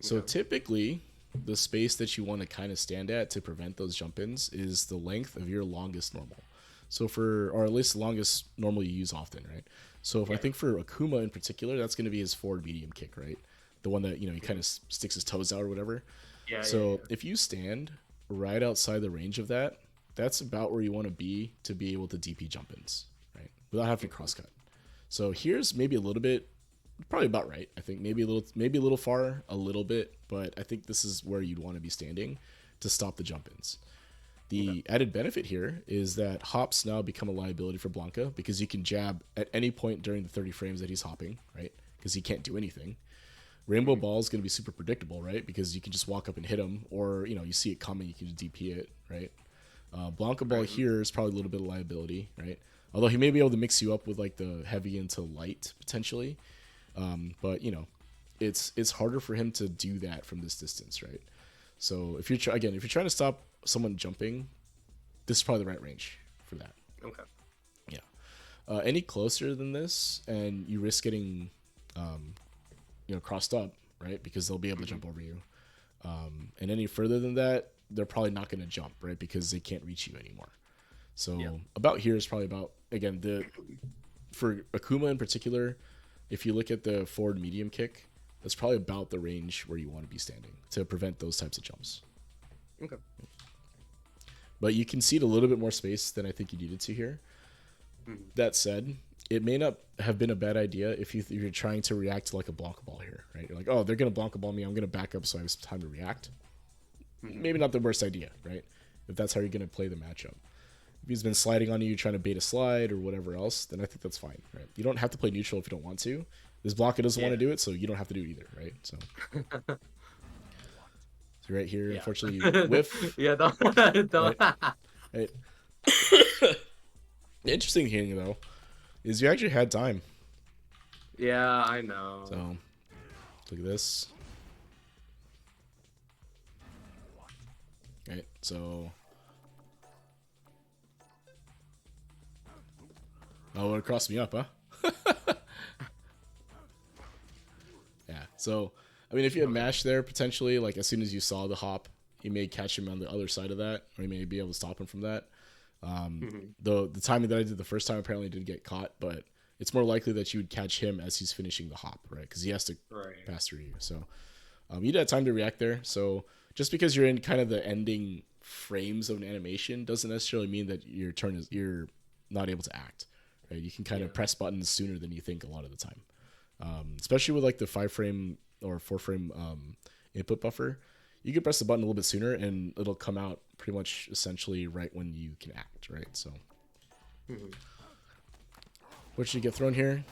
So Okay. typically, the space that you want to kind of stand at to prevent those jump ins is the length of your longest normal. So or at least the longest normal you use often, right? So if I Yeah. think for Akuma in particular, that's going to be his forward medium kick, right? The one that, he kind of sticks his toes out or whatever. Yeah. Yeah. So if you stand right outside the range of that, that's about where you want to be able to DP jump ins, right? Without having to cross cut. So here's maybe a little bit, probably about right. I think maybe a little far, a little bit, but I think this is where you'd want to be standing to stop the jump ins. The added benefit here is that hops now become a liability for Blanca because you can jab at any point during the 30 frames that he's hopping, right? Because he can't do anything. Rainbow Ball is going to be super predictable, right? Because you can just walk up and hit him, or you see it coming, you can just DP it, right? Blanca Ball here is probably a little bit of liability, right? Although he may be able to mix you up with like the heavy into light potentially, but it's harder for him to do that from this distance, right? So if you're if you're trying to stop someone jumping, this is probably the right range for that. Okay. Yeah. Any closer than this, and you risk getting, crossed up, right? Because they'll be able to jump over you. And any further than that, they're probably not going to jump, right? Because they can't reach you anymore. So about here is probably about, again, for Akuma in particular, if you look at the forward medium kick, that's probably about the range where you want to be standing to prevent those types of jumps. Okay. But you concede a little bit more space than I think you needed to here. That said, it may not have been a bad idea if you're trying to react to like a Blanca Ball here, right? You're like, oh, they're going to Blanca Ball me. I'm going to back up so I have some time to react. Maybe not the worst idea, right? If that's how you're going to play the matchup. If he's been sliding on you, trying to bait a slide or whatever else, then I think that's fine, right? You don't have to play neutral if you don't want to. This Blanca doesn't want to do it, so you don't have to do it either, right? So right here, unfortunately, you whiff. Yeah, don't. Right? The interesting thing, though, is you actually had time. Yeah, I know. So, look at this. Right, so... Oh, it would cross me up, huh? Yeah, so, I mean, if you had mash there, potentially, like, as soon as you saw the hop, you may catch him on the other side of that, or you may be able to stop him from that. The timing that I did the first time apparently did get caught, but it's more likely that you would catch him as he's finishing the hop, right? Because he has to pass through you. So you did have time to react there. So just because you're in kind of the ending frames of an animation doesn't necessarily mean that you're not able to act. Right? You can kind of press buttons sooner than you think a lot of the time, especially with like the 5-frame or 4-frame input buffer. You can press the button a little bit sooner and it'll come out pretty much essentially right when you can act, right? So what should you get thrown here?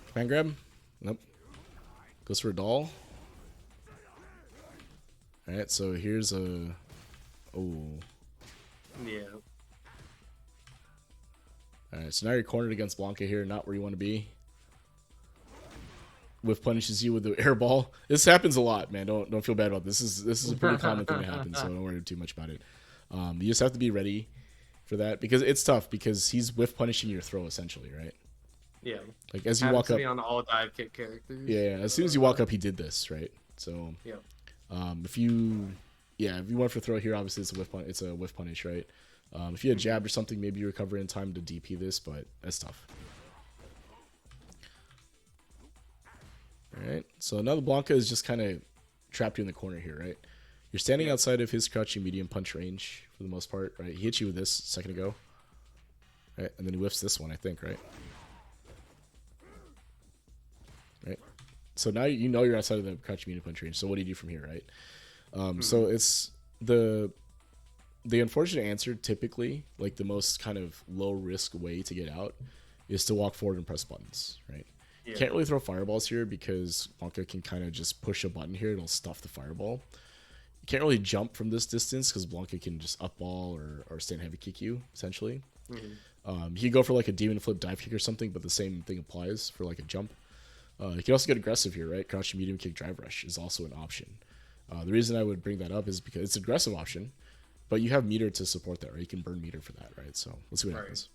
Command grab? Nope. Goes for a doll. Alright, so here's a... Oh. Yeah. Alright, so now you're cornered against Blanca here, not where you want to be. Whiff punishes you with the air ball. This happens a lot, man. Don't feel bad about this. This is a pretty common thing that happens, so don't worry too much about it. You just have to be ready for that because it's tough because he's whiff punishing your throw essentially, right? Yeah. Like as you walk up, on all dive kick characters. Yeah. As soon as you walk up, he did this, right? So yeah. If you went for throw here, obviously it's a whiff punish, right? If you had jabbed or something, maybe you recover in time to DP this, but that's tough. Alright, so now the Blanca is just kind of trapped you in the corner here, right? You're standing outside of his crouching medium punch range for the most part, right? He hit you with this a second ago. Right, and then he whiffs this one, I think, right? Right? So now you know you're outside of the crouching medium punch range, so what do you do from here, right? So it's the unfortunate answer typically, like the most kind of low risk way to get out is to walk forward and press buttons, right? You can't really throw fireballs here because Blanca can kind of just push a button here. It'll stuff the fireball. You can't really jump from this distance because Blanca can just up ball or stand heavy kick you, essentially. You can go for like a demon flip dive kick or something, but the same thing applies for like a jump. You can also get aggressive here, right? Crouching medium kick drive rush is also an option. The reason I would bring that up is because it's an aggressive option, But you have meter to support that, right? You can burn meter for that, right? So let's see what Right. happens.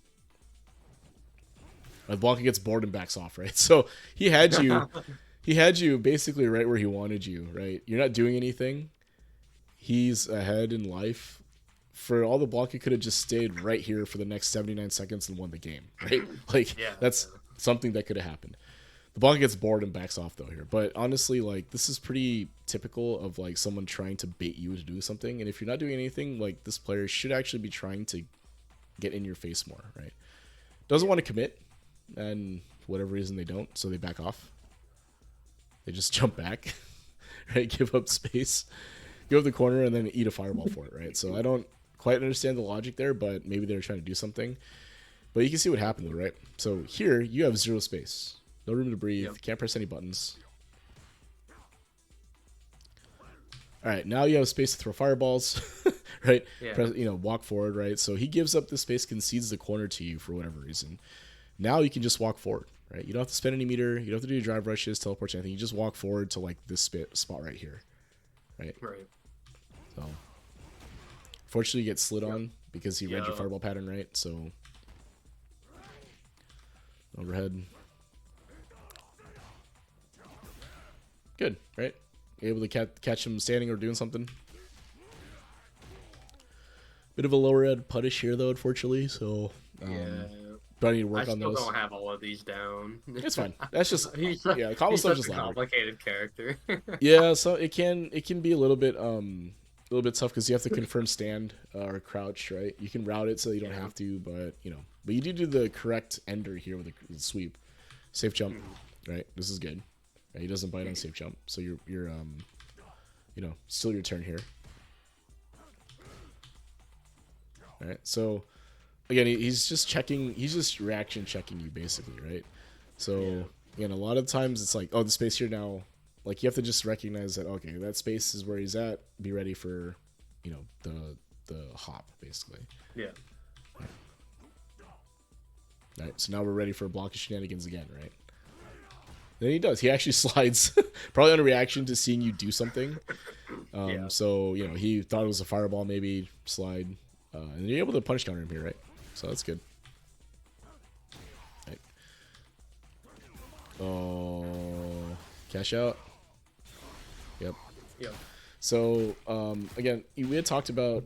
Blanca gets bored and backs off, right? So he had you basically right where he wanted you, right? You're not doing anything. He's ahead in life. For all the Blanca could have just stayed right here for the next 79 seconds and won the game, right? Like Yeah. that's something that could have happened. The Blanca gets bored and backs off though here. But honestly, like this is pretty typical of like someone trying to bait you to do something. And if you're not doing anything, like this player should actually be trying to get in your face more, right? Doesn't want to commit, and for whatever reason they don't, so they back off. They just jump back, right? Give up space, give up the corner, and then eat a fireball for it, right? So I don't quite understand the logic there, but maybe they're trying to do something. But you can see what happened though, right? So here you have zero space, no room to breathe, Yep. can't press any buttons. All right, now you have space to throw fireballs, right? Yeah. Press, walk forward, right? So he gives up the space, concedes the corner to you for whatever reason. Now you can just walk forward, right? You don't have to spend any meter. You don't have to do drive rushes, teleports, anything. You just walk forward to like this spot right here, right? Right. So, fortunately, you get slid on because he read your Yeah. fireball pattern right. So, overhead, good, right? You're able to catch him standing or doing something. Bit of a lower end punish here though, unfortunately. So, Yeah. but I need to I work on still those. don't have all of these down. It's fine. That's just he's yeah. Combo he's stuff such just a lag. complicated character. Yeah, so it can be a little bit tough because you have to confirm stand or crouch, right? You can route it so you don't have to, but but you do the correct ender here with the sweep, safe jump, right? This is good. Right? He doesn't bite on safe jump, so you're still your turn here. All right, so again, he's just checking. He's just reaction checking you basically, right? So again, a lot of times it's like, oh, the space here now. Like you have to just recognize that okay, that space is where he's at. Be ready for, the hop basically. Yeah. All right, so now we're ready for Blanca shenanigans again, right? Then he does. He actually slides, probably on a reaction to seeing you do something. So he thought it was a fireball, maybe slide, and you're able to punish counter him here, right? So that's good. Right. Oh, cash out. Yep. Yeah. So again, we had talked about,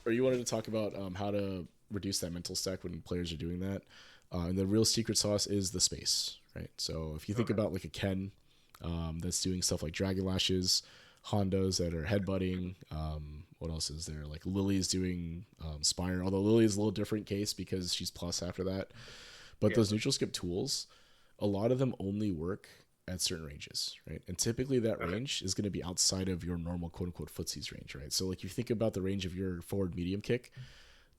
or you wanted to talk about how to reduce that mental stack when players are doing that. And the real secret sauce is the space, right? So if you think about like a Ken that's doing stuff like Dragon Lashes, Hondas that are headbutting, what else is there? Like Lily's doing Spire, although Lily is a little different case because she's plus after that. But those neutral skip tools, a lot of them only work at certain ranges, right? And typically that range is going to be outside of your normal quote-unquote footsies range, right? So like you think about the range of your forward medium kick,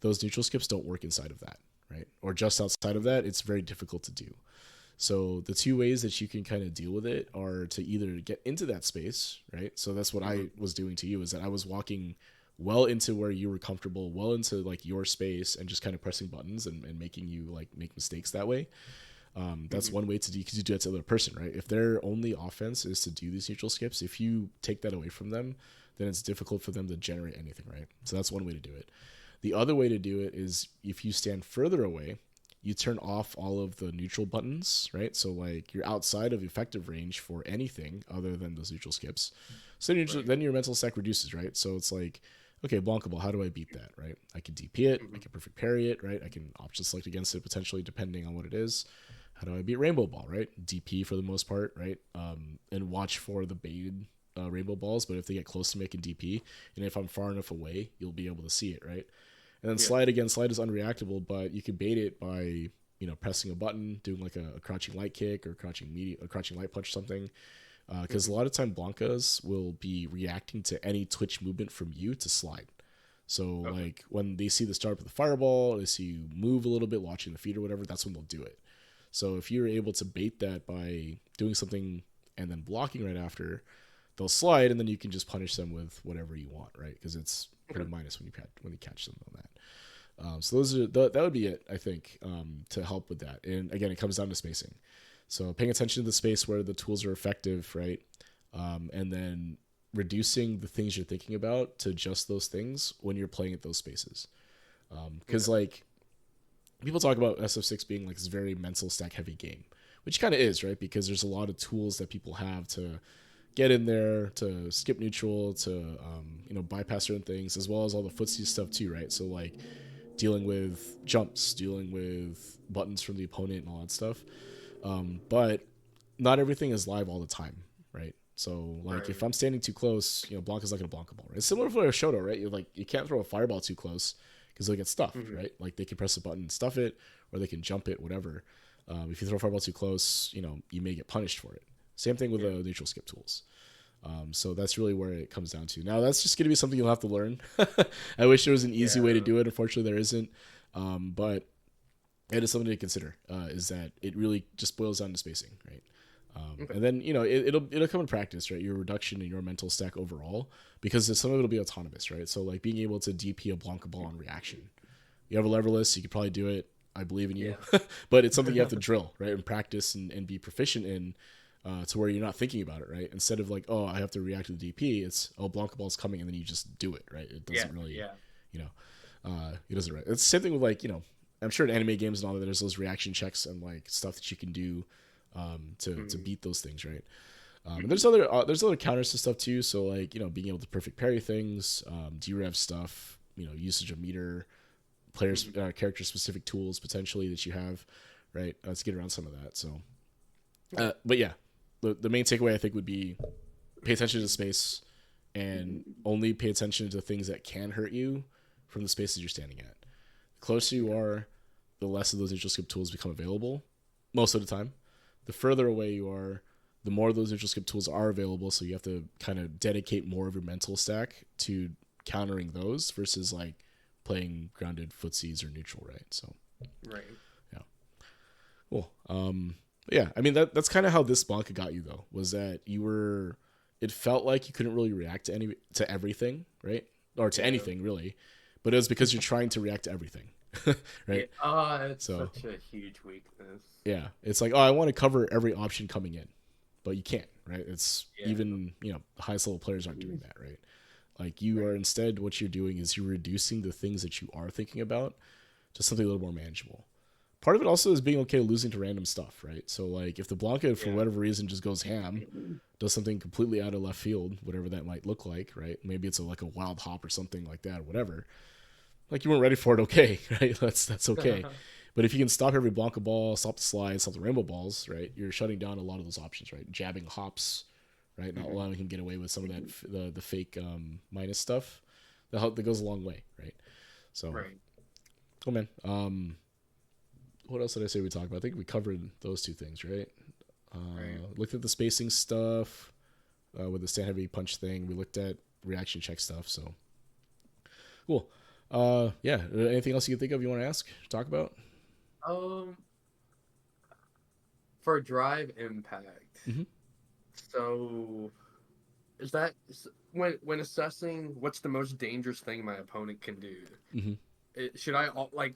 those neutral skips don't work inside of that, right? Or just outside of that, it's very difficult to do. So the two ways that you can kind of deal with it are to either get into that space, right? So that's what I was doing to you, is that I was walking well into where you were comfortable, well into like your space, and just kind of pressing buttons and making you like make mistakes that way. That's one way to do, because you do that to the other person, right? If their only offense is to do these neutral skips, if you take that away from them, then it's difficult for them to generate anything, right? So that's one way to do it. The other way to do it is if you stand further away, you turn off all of the neutral buttons, right? So like you're outside of effective range for anything other than those neutral skips. So then your mental stack reduces, right? So it's like, okay, Blanca Ball, how do I beat that, right? I can DP it, I can perfect parry it, right? I can option select against it potentially depending on what it is. How do I beat Rainbow Ball, right? DP for the most part, right? And watch for the baited Rainbow Balls, but if they get close to me, I can DP. And if I'm far enough away, you'll be able to see it, right? And then slide is unreactable, but you can bait it by, pressing a button, doing like a crouching light kick or crouching light punch or something. Because a lot of time Blancas will be reacting to any twitch movement from you to slide. So like when they see the start with the fireball, they see you move a little bit, watching the feed or whatever, that's when they'll do it. So if you're able to bait that by doing something and then blocking right after, they'll slide, and then you can just punish them with whatever you want, right? Because it's pretty minus when you catch them on that. So those are that would be it, I think, to help with that. And again, it comes down to spacing. So paying attention to the space where the tools are effective, right? And then reducing the things you're thinking about to just those things when you're playing at those spaces. Because Okay. like people talk about SF6 being like this very mental stack heavy game, which kind of is, right? Because there's a lot of tools that people have to get in there, to skip neutral, to bypass certain things, as well as all the footsie stuff too, right? So like dealing with jumps, dealing with buttons from the opponent and all that stuff. But not everything is live all the time, right? So like if Right. I'm standing too close, Blanca's not gonna Blanca ball. Right? It's similar for a Shoto, right? You can't throw a fireball too close because they'll get stuffed, Hmm. right? Like they can press a button and stuff it, or they can jump it, whatever. If you throw a fireball too close, you may get punished for it. Same thing with Yeah. the neutral skip tools. So that's really where it comes down to. Now that's just going to be something you'll have to learn. I wish there was an easy way to Yeah. do it. Unfortunately, there isn't. But it is something to consider. Is that it really just boils down to spacing, right? Okay. And then it'll come in practice, right? Your reduction in your mental stack overall, because some of it'll be autonomous, right? So like being able to DP a Blanca ball on reaction. You have a leverless, you could probably do it. I believe in you, Yeah. but it's something you have to drill, right, and practice and be proficient in, to where you're not thinking about it, right? Instead of like, oh, I have to react to the DP, it's Blanca ball's coming, and then you just do it, right? It Yeah. doesn't really, Yeah. you know, it doesn't. Right. It's the same thing with like I'm sure in anime games and all that, there's those reaction checks and like stuff that you can do, to Mhm. beat those things, right? And there's other counters to stuff too. So like being able to perfect parry things, derev stuff, usage of meter, players Mhm. character specific tools potentially that you have, right? Let's get around some of that. So, Okay. but yeah, the main takeaway I think would be pay attention to space and only pay attention to things that can hurt you from the spaces you're standing at. The closer you Okay. are, the less of those neutral skip tools become available most of the time. The further away you are, the more of those neutral skip tools are available. So you have to kind of dedicate more of your mental stack to countering those versus like playing grounded footsies or neutral, right? So Right. yeah, cool. Yeah, I mean that's kind of how this Blanca got you though, was that you were. It felt like you couldn't really react to everything, right? Or to Yeah. anything really, but it was because you're trying to react to everything, Yeah. right? It's So such a huge weakness. yeah, it's like, oh, I want to cover every option coming in, but you can't, right? It's Yeah. even the highest level players aren't doing that, right? Like you are Right. instead, what you're doing is you're reducing the things that you are thinking about to something a little more manageable. Part of it also is being okay losing to random stuff, right? So like if the Blanca for Yeah. whatever reason just goes ham, does something completely out of left field, whatever that might look like, right? Maybe it's like a wild hop or something like that, or whatever. Like you weren't ready for it, okay, right? That's okay. But if you can stop every Blanca ball, stop the slide, stop the rainbow balls, right? You're shutting down a lot of those options, right? Jabbing hops, right? Not Mhm. allowing him to get away with some of that the fake minus stuff. That goes a long way, right? So, Right. oh man. What else did I say we talked about? I think we covered those two things, right? Right. Looked at the spacing stuff with the stand heavy punch thing. We looked at reaction check stuff. So cool. Yeah. Anything else you can think of you want to ask, talk about? Um, for drive impact. Mm-hmm. So when assessing what's the most dangerous thing my opponent can do? Mm-hmm.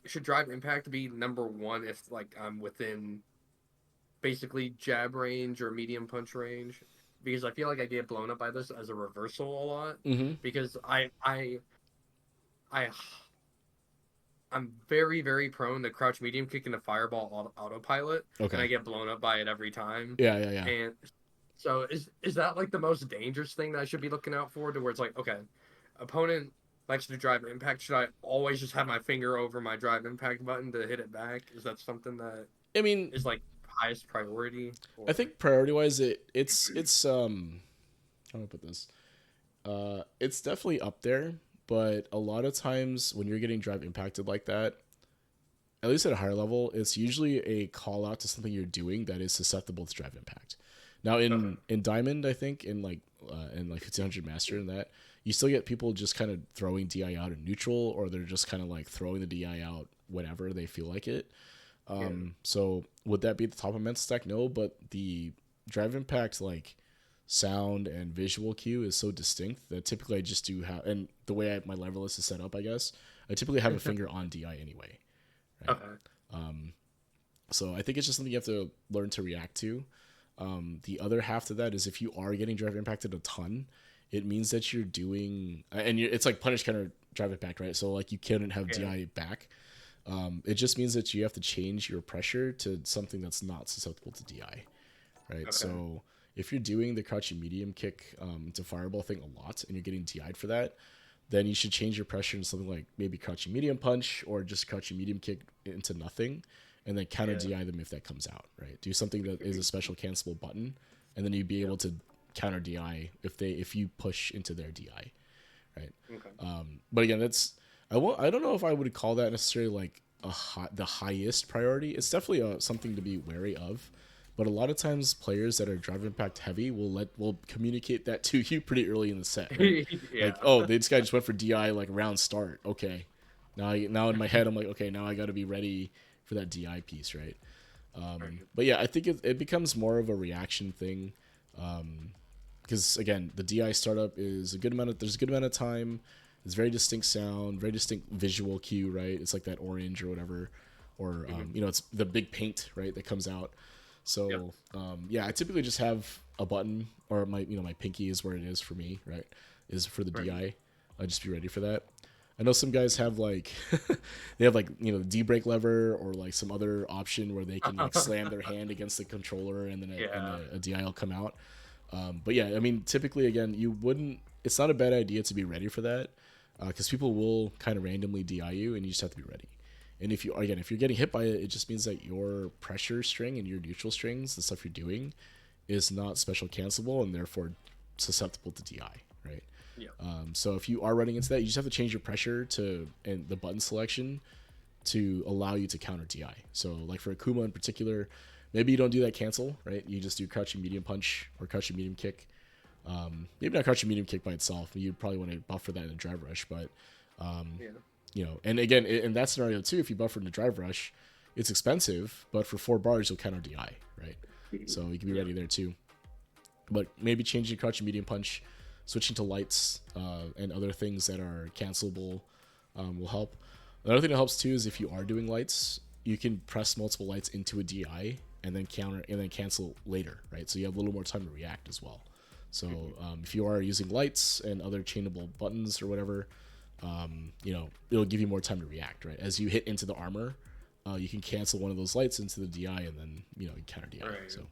Should drive impact be number one if like I'm within basically jab range or medium punch range? Because I feel like I get blown up by this as a reversal a lot Mm-hmm. because I I'm very, very prone to crouch medium kick into fireball autopilot, and I Okay. get blown up by it every time. Yeah. Yeah. Yeah. And so is that like the most dangerous thing that I should be looking out for? To where it's like, okay, opponent likes to drive impact. Should I always just have my finger over my drive impact button to hit it back? Is that something that I mean, is like highest priority? I Or think priority wise, it's how do I put this? It's definitely up there, but a lot of times when you're getting drive impacted like that, at least at a higher level, it's usually a call out to something you're doing that is susceptible to drive impact. Now okay, in Diamond, I think in like 1500 Master and that, you still get people just kind of throwing DI out in neutral, or they're just kind of like throwing the DI out whenever they feel like it. yeah, So would that be at the top of mental stack? No, but the drive impact like sound and visual cue is so distinct that typically I just do have, and the way my lever list is set up, I guess I typically have a finger on DI anyway, right? okay, So I think it's just something you have to learn to react to. The other half to that is if you are getting drive impacted a ton, it means that you're doing, and it's like punish counter drive it back, right? So like you couldn't have DI back. It just means that you have to change your pressure to something that's not susceptible to DI, right? Okay. So if you're doing the crouching medium kick to fireball thing a lot and you're getting DI'd for that, then you should change your pressure into something like maybe crouching medium punch or just crouching medium kick into nothing, and then counter DI them if that comes out, right? Do something that is a special cancelable button, and then you'd be able to counter DI if you push into their DI, right? Okay. But again, I don't know if I would call that necessarily like the highest priority. It's definitely something to be wary of. But a lot of times, players that are drive impact heavy will communicate that to you pretty early in the set. Right? Like, oh, this guy just went for DI like round start. Okay, now in my head I'm like, okay, now I got to be ready for that DI piece, right? But yeah, I think it becomes more of a reaction thing, because again, the DI startup is there's a good amount of time. It's very distinct sound, very distinct visual cue, right? It's like that orange or whatever, or it's the big paint, right, that comes out. So I typically just have a button, or my pinky is where it is for me, right? Is for the DI. I just be ready for that. I know some guys have like they have like D brake lever or like some other option where they can like slam their hand against the controller and then a DI will come out. But yeah, I mean, typically again, it's not a bad idea to be ready for that, because people will kind of randomly DI you and you just have to be ready. And if you're getting hit by it, it just means that your pressure string and your neutral strings, the stuff you're doing, is not special cancelable and therefore susceptible to DI, right? Yeah. So if you are running into that, you just have to change your pressure and the button selection to allow you to counter DI. So like for Akuma in particular, maybe you don't do that cancel, right? You just do crouching medium punch or crouching medium kick. Maybe not crouching medium kick by itself. You'd probably want to buffer that in a drive rush, but and again, in that scenario too, if you buffer in a drive rush, it's expensive, but for 4 bars, you'll counter DI, right? So you can be ready there too. But maybe changing crouching medium punch, switching to lights, and other things that are cancelable will help. Another thing that helps too is if you are doing lights, you can press multiple lights into a DI and then counter and then cancel later, right? So you have a little more time to react as well. So if you are using lights and other chainable buttons or whatever, it'll give you more time to react, right? As you hit into the armor, you can cancel one of those lights into the DI and then you counter DI. Right. So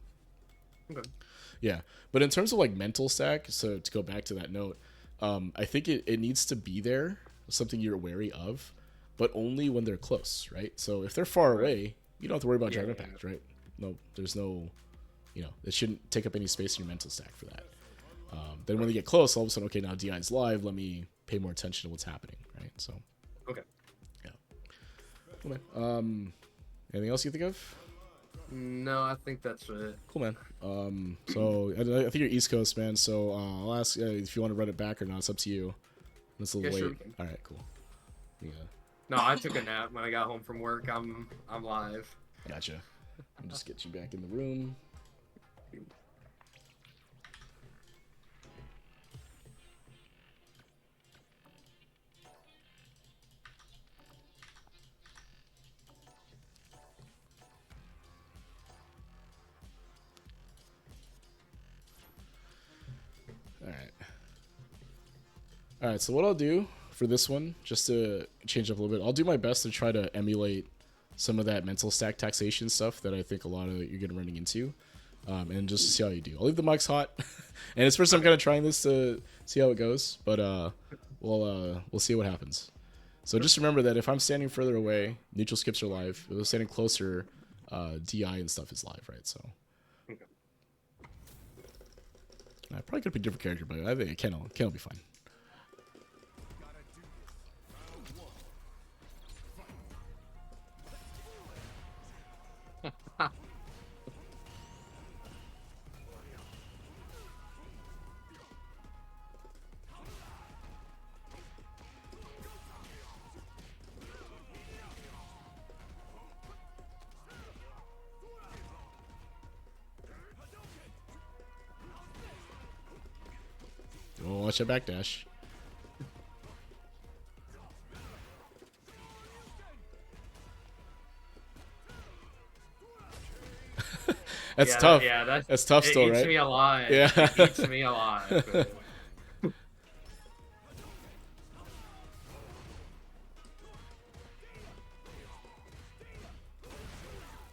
yeah, but in terms of like mental stack, so to go back to that note, I think it needs to be there, something you're wary of, but only when they're close, right? So if they're far away, you don't have to worry about drive impact, right? No, there's no, it shouldn't take up any space in your mental stack for that. Then when they get close, all of a sudden, okay, now DI is live, let me pay more attention to what's happening, right? So yeah. Cool, man. Anything else you think of? No, I think that's it. Cool, man. So I think you're East Coast, man, so I'll ask if you want to run it back or not. It's up to you. It's a little late. Sure. All right, cool. Yeah. No, I took a nap when I got home from work. I'm live. Gotcha. I'll just get you back in the room. All right, so what I'll do for this one, just to change up a little bit, I'll do my best to try to emulate some of that mental stack taxation stuff that I think a lot of you're going to running into, and just to see how you do. I'll leave the mics hot, and it's first I'm kind of trying this to see how it goes, but we'll see what happens. So just remember that if I'm standing further away, neutral skips are live. If I'm standing closer, DI and stuff is live, right? So I probably could pick a different character, but I think Ken will be fine. Oh, watch that backdash. That's tough. Yeah, that's tough still, right? It eats me alive. Yeah. It eats me alive.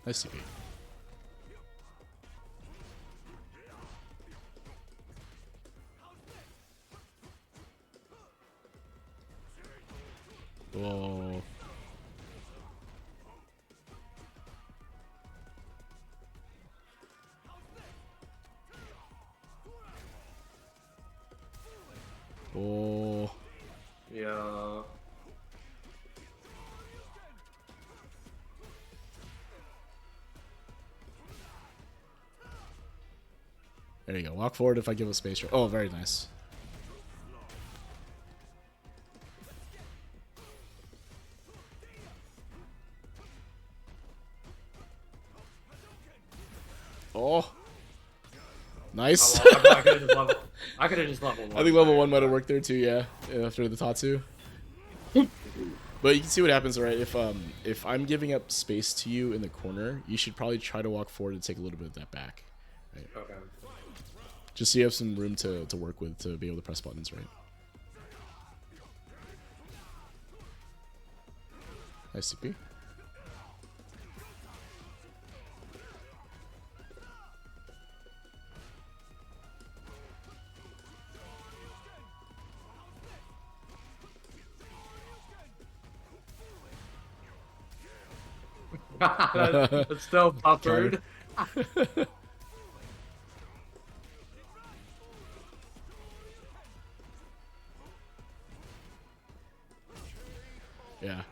Nice CP. Whoa. Oh. Yeah. There you go. Walk forward if I give a space. Oh, very nice. Oh. Nice. I could have just leveled. I could have just leveled one. I think level 1 might have worked there too, yeah. After the Tatsu. But you can see what happens, right? If I'm giving up space to you in the corner, you should probably try to walk forward and take a little bit of that back. Right? Okay. Just so you have some room to work with to be able to press buttons, right? Nice CP. That's still puppered. Yeah.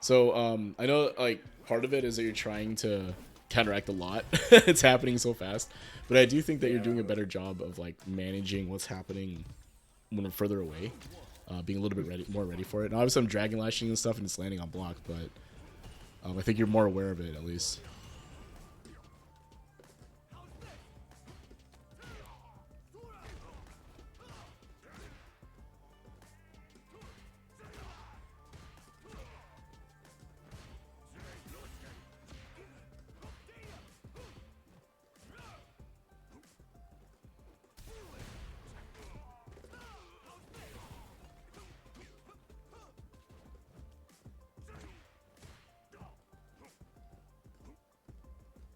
So I know like part of it is that you're trying to counteract a lot. It's happening so fast, but I do think that you're doing a better job of like managing what's happening when we're further away, being a little bit more ready for it. And obviously I'm dragon lashing and stuff, and it's landing on block, but I think you're more aware of it at least.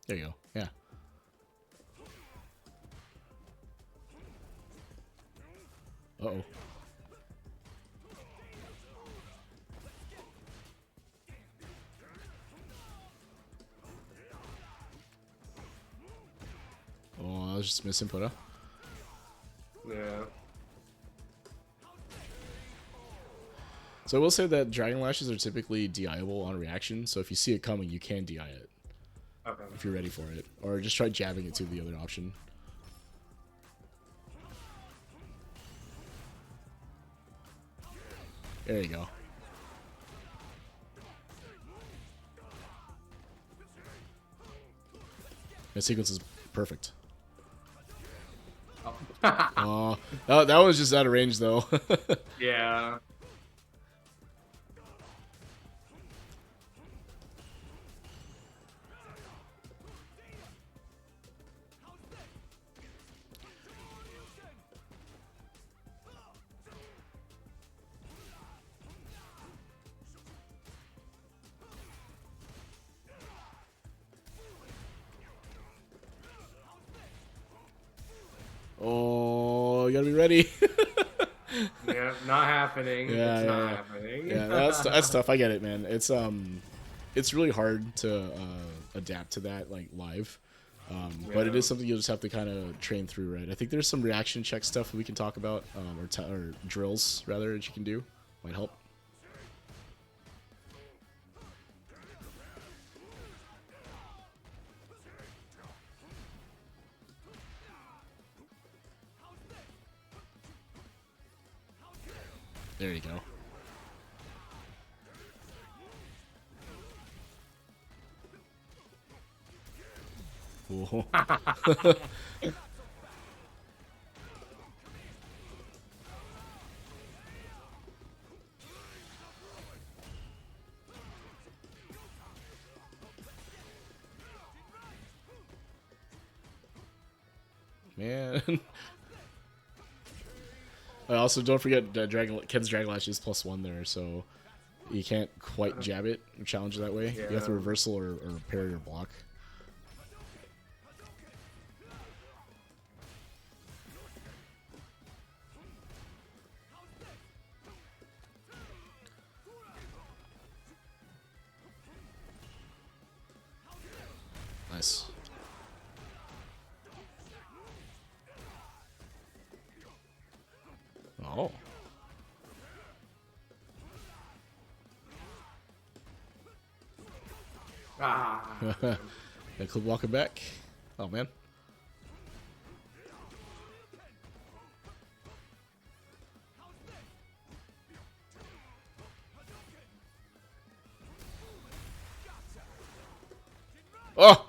There you go. Yeah. Uh-oh. Oh, I was just missing put up. Yeah. So I will say that Dragon Lashes are typically DI-able on reaction, so if you see it coming, you can DI it. Okay. If you're ready for it. Or just try jabbing it to the other option. There you go. That sequence is perfect. Oh, that was just out of range, though. Yeah. Oh, you gotta be ready. Yeah, not happening. Yeah, It's yeah, not yeah. happening. Yeah, that's tough. I get it, man. It's really hard to adapt to that like live. But it is something you'll just have to kind of train through, right? I think there's some reaction check stuff we can talk about, or drills rather that you can do. Might help. There you go. Cool. Man. Also, don't forget Ken's Dragon Lash is +1 there, so You can't quite jab it or challenge it that way. Yeah. You have to reversal or parry or block. Nice. Oh. Ah. That clip walking back. Oh man. Oh.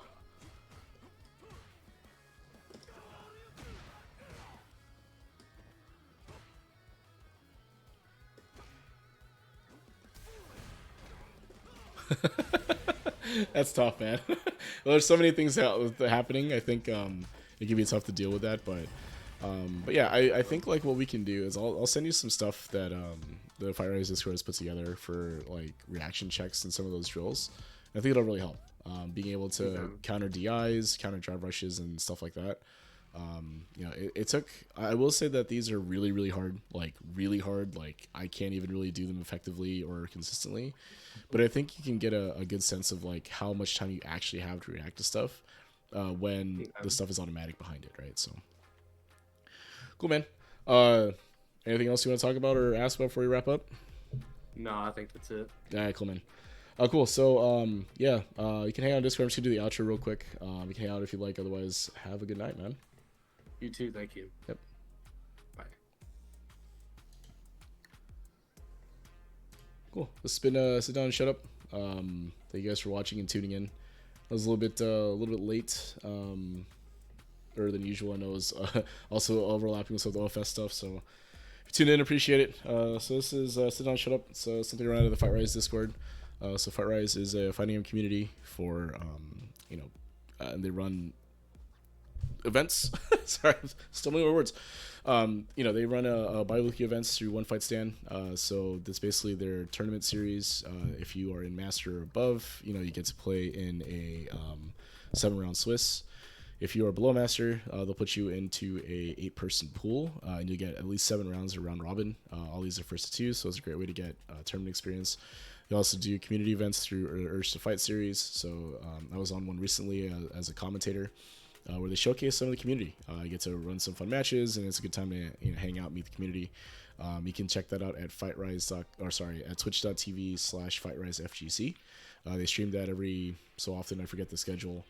That's tough, man. Well, there's so many things happening. I think it can be tough to deal with that, but yeah, I think like what we can do is I'll send you some stuff that the FightRise Discord has put together for like reaction checks and some of those drills. I think it'll really help. Being able to counter DIs, counter drive rushes, and stuff like that. You know, it took. I will say that these are really, really hard. Like really hard. Like I can't even really do them effectively or consistently. But I think you can get a good sense of like how much time you actually have to react to stuff when the stuff is automatic behind it, right? So cool, man. Anything else you want to talk about or ask about before we wrap up? No, I think that's it. All right, cool, man. Cool. So, yeah, you can hang out on Discord. I'm just gonna do the outro real quick. You can hang out if you'd like. Otherwise, have a good night, man. You too. Thank you. Yep. Bye. Cool. Let's sit down and shut up. Thank you guys for watching and tuning in. I was a little bit late, or than usual. I know it was also overlapping with some of the OFS stuff. So, if you tune in, appreciate it. So this is sit down, shut up. It's something around the FightRise Discord. So FightRise is a fighting game community for, you know, and they run events. Sorry, I'm stumbling over words. You know, they run a bi-weekly events through One Fight Stand. So that's basically their tournament series. If you are in Master or above, you know, you get to play in a 7-round Swiss. If you are below Master, they'll put you into a 8-person pool, and you get at least 7 rounds of round robin. All these are first to 2, so it's a great way to get tournament experience. They also do community events through Urge to Fight series. So I was on one recently as a commentator, where they showcase some of the community. I get to run some fun matches, and it's a good time to hang out, meet the community. You can check that out at at twitch.tv/FightRiseFGC. They stream that every so often. I forget the schedule.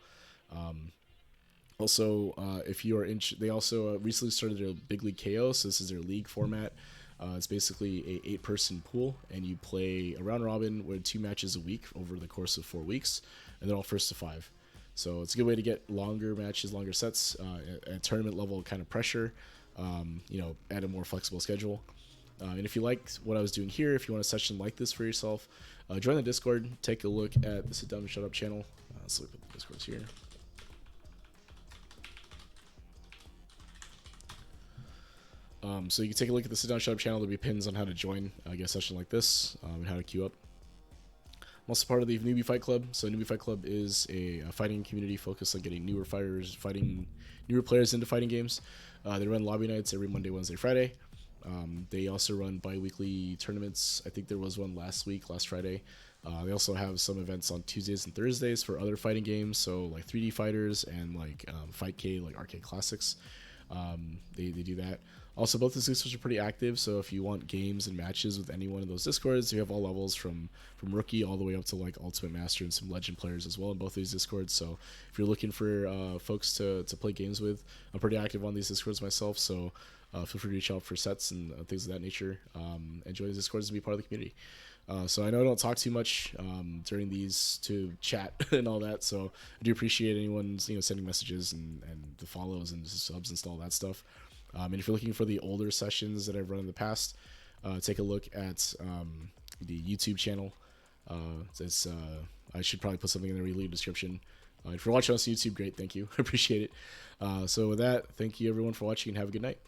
Also, if you are they also recently started their Big League KO. So this is their league format. It's basically a 8-person pool, and you play a round robin with 2 matches a week over the course of 4 weeks, and they're all first to 5. So it's a good way to get longer matches, longer sets, at tournament level kind of pressure, you know, at a more flexible schedule. And if you liked what I was doing here, if you want a session like this for yourself, join the Discord, take a look at the Sit Down and Shut Up channel. Let's look at the Discords here. So you can take a look at the Sit Down Shut Up channel. There'll be pins on how to join get a session like this, and how to queue up. I'm also part of the Newbie Fight Club. So Newbie Fight Club is a fighting community focused on getting newer fighters, newer players into fighting games. They run lobby nights every Monday, Wednesday, Friday. They also run bi-weekly tournaments. I think there was one last Friday. They also have some events on Tuesdays and Thursdays for other fighting games, so like 3D Fighters and like Fight K, like Arcade Classics. They do that. Also, both these discords are pretty active, so if you want games and matches with any one of those discords, you have all levels from rookie all the way up to like Ultimate Master and some legend players as well in both of these discords. So if you're looking for folks to play games with, I'm pretty active on these discords myself, so feel free to reach out for sets and things of that nature. And join these discords and be part of the community. So I know I don't talk too much during these to chat and all that, so I do appreciate anyone's sending messages and the follows and subs and all that stuff. And if you're looking for the older sessions that I've run in the past, take a look at the YouTube channel. I should probably put something in the lead description. If you're watching us on YouTube, great, thank you. I appreciate it. So with that, thank you everyone for watching and have a good night.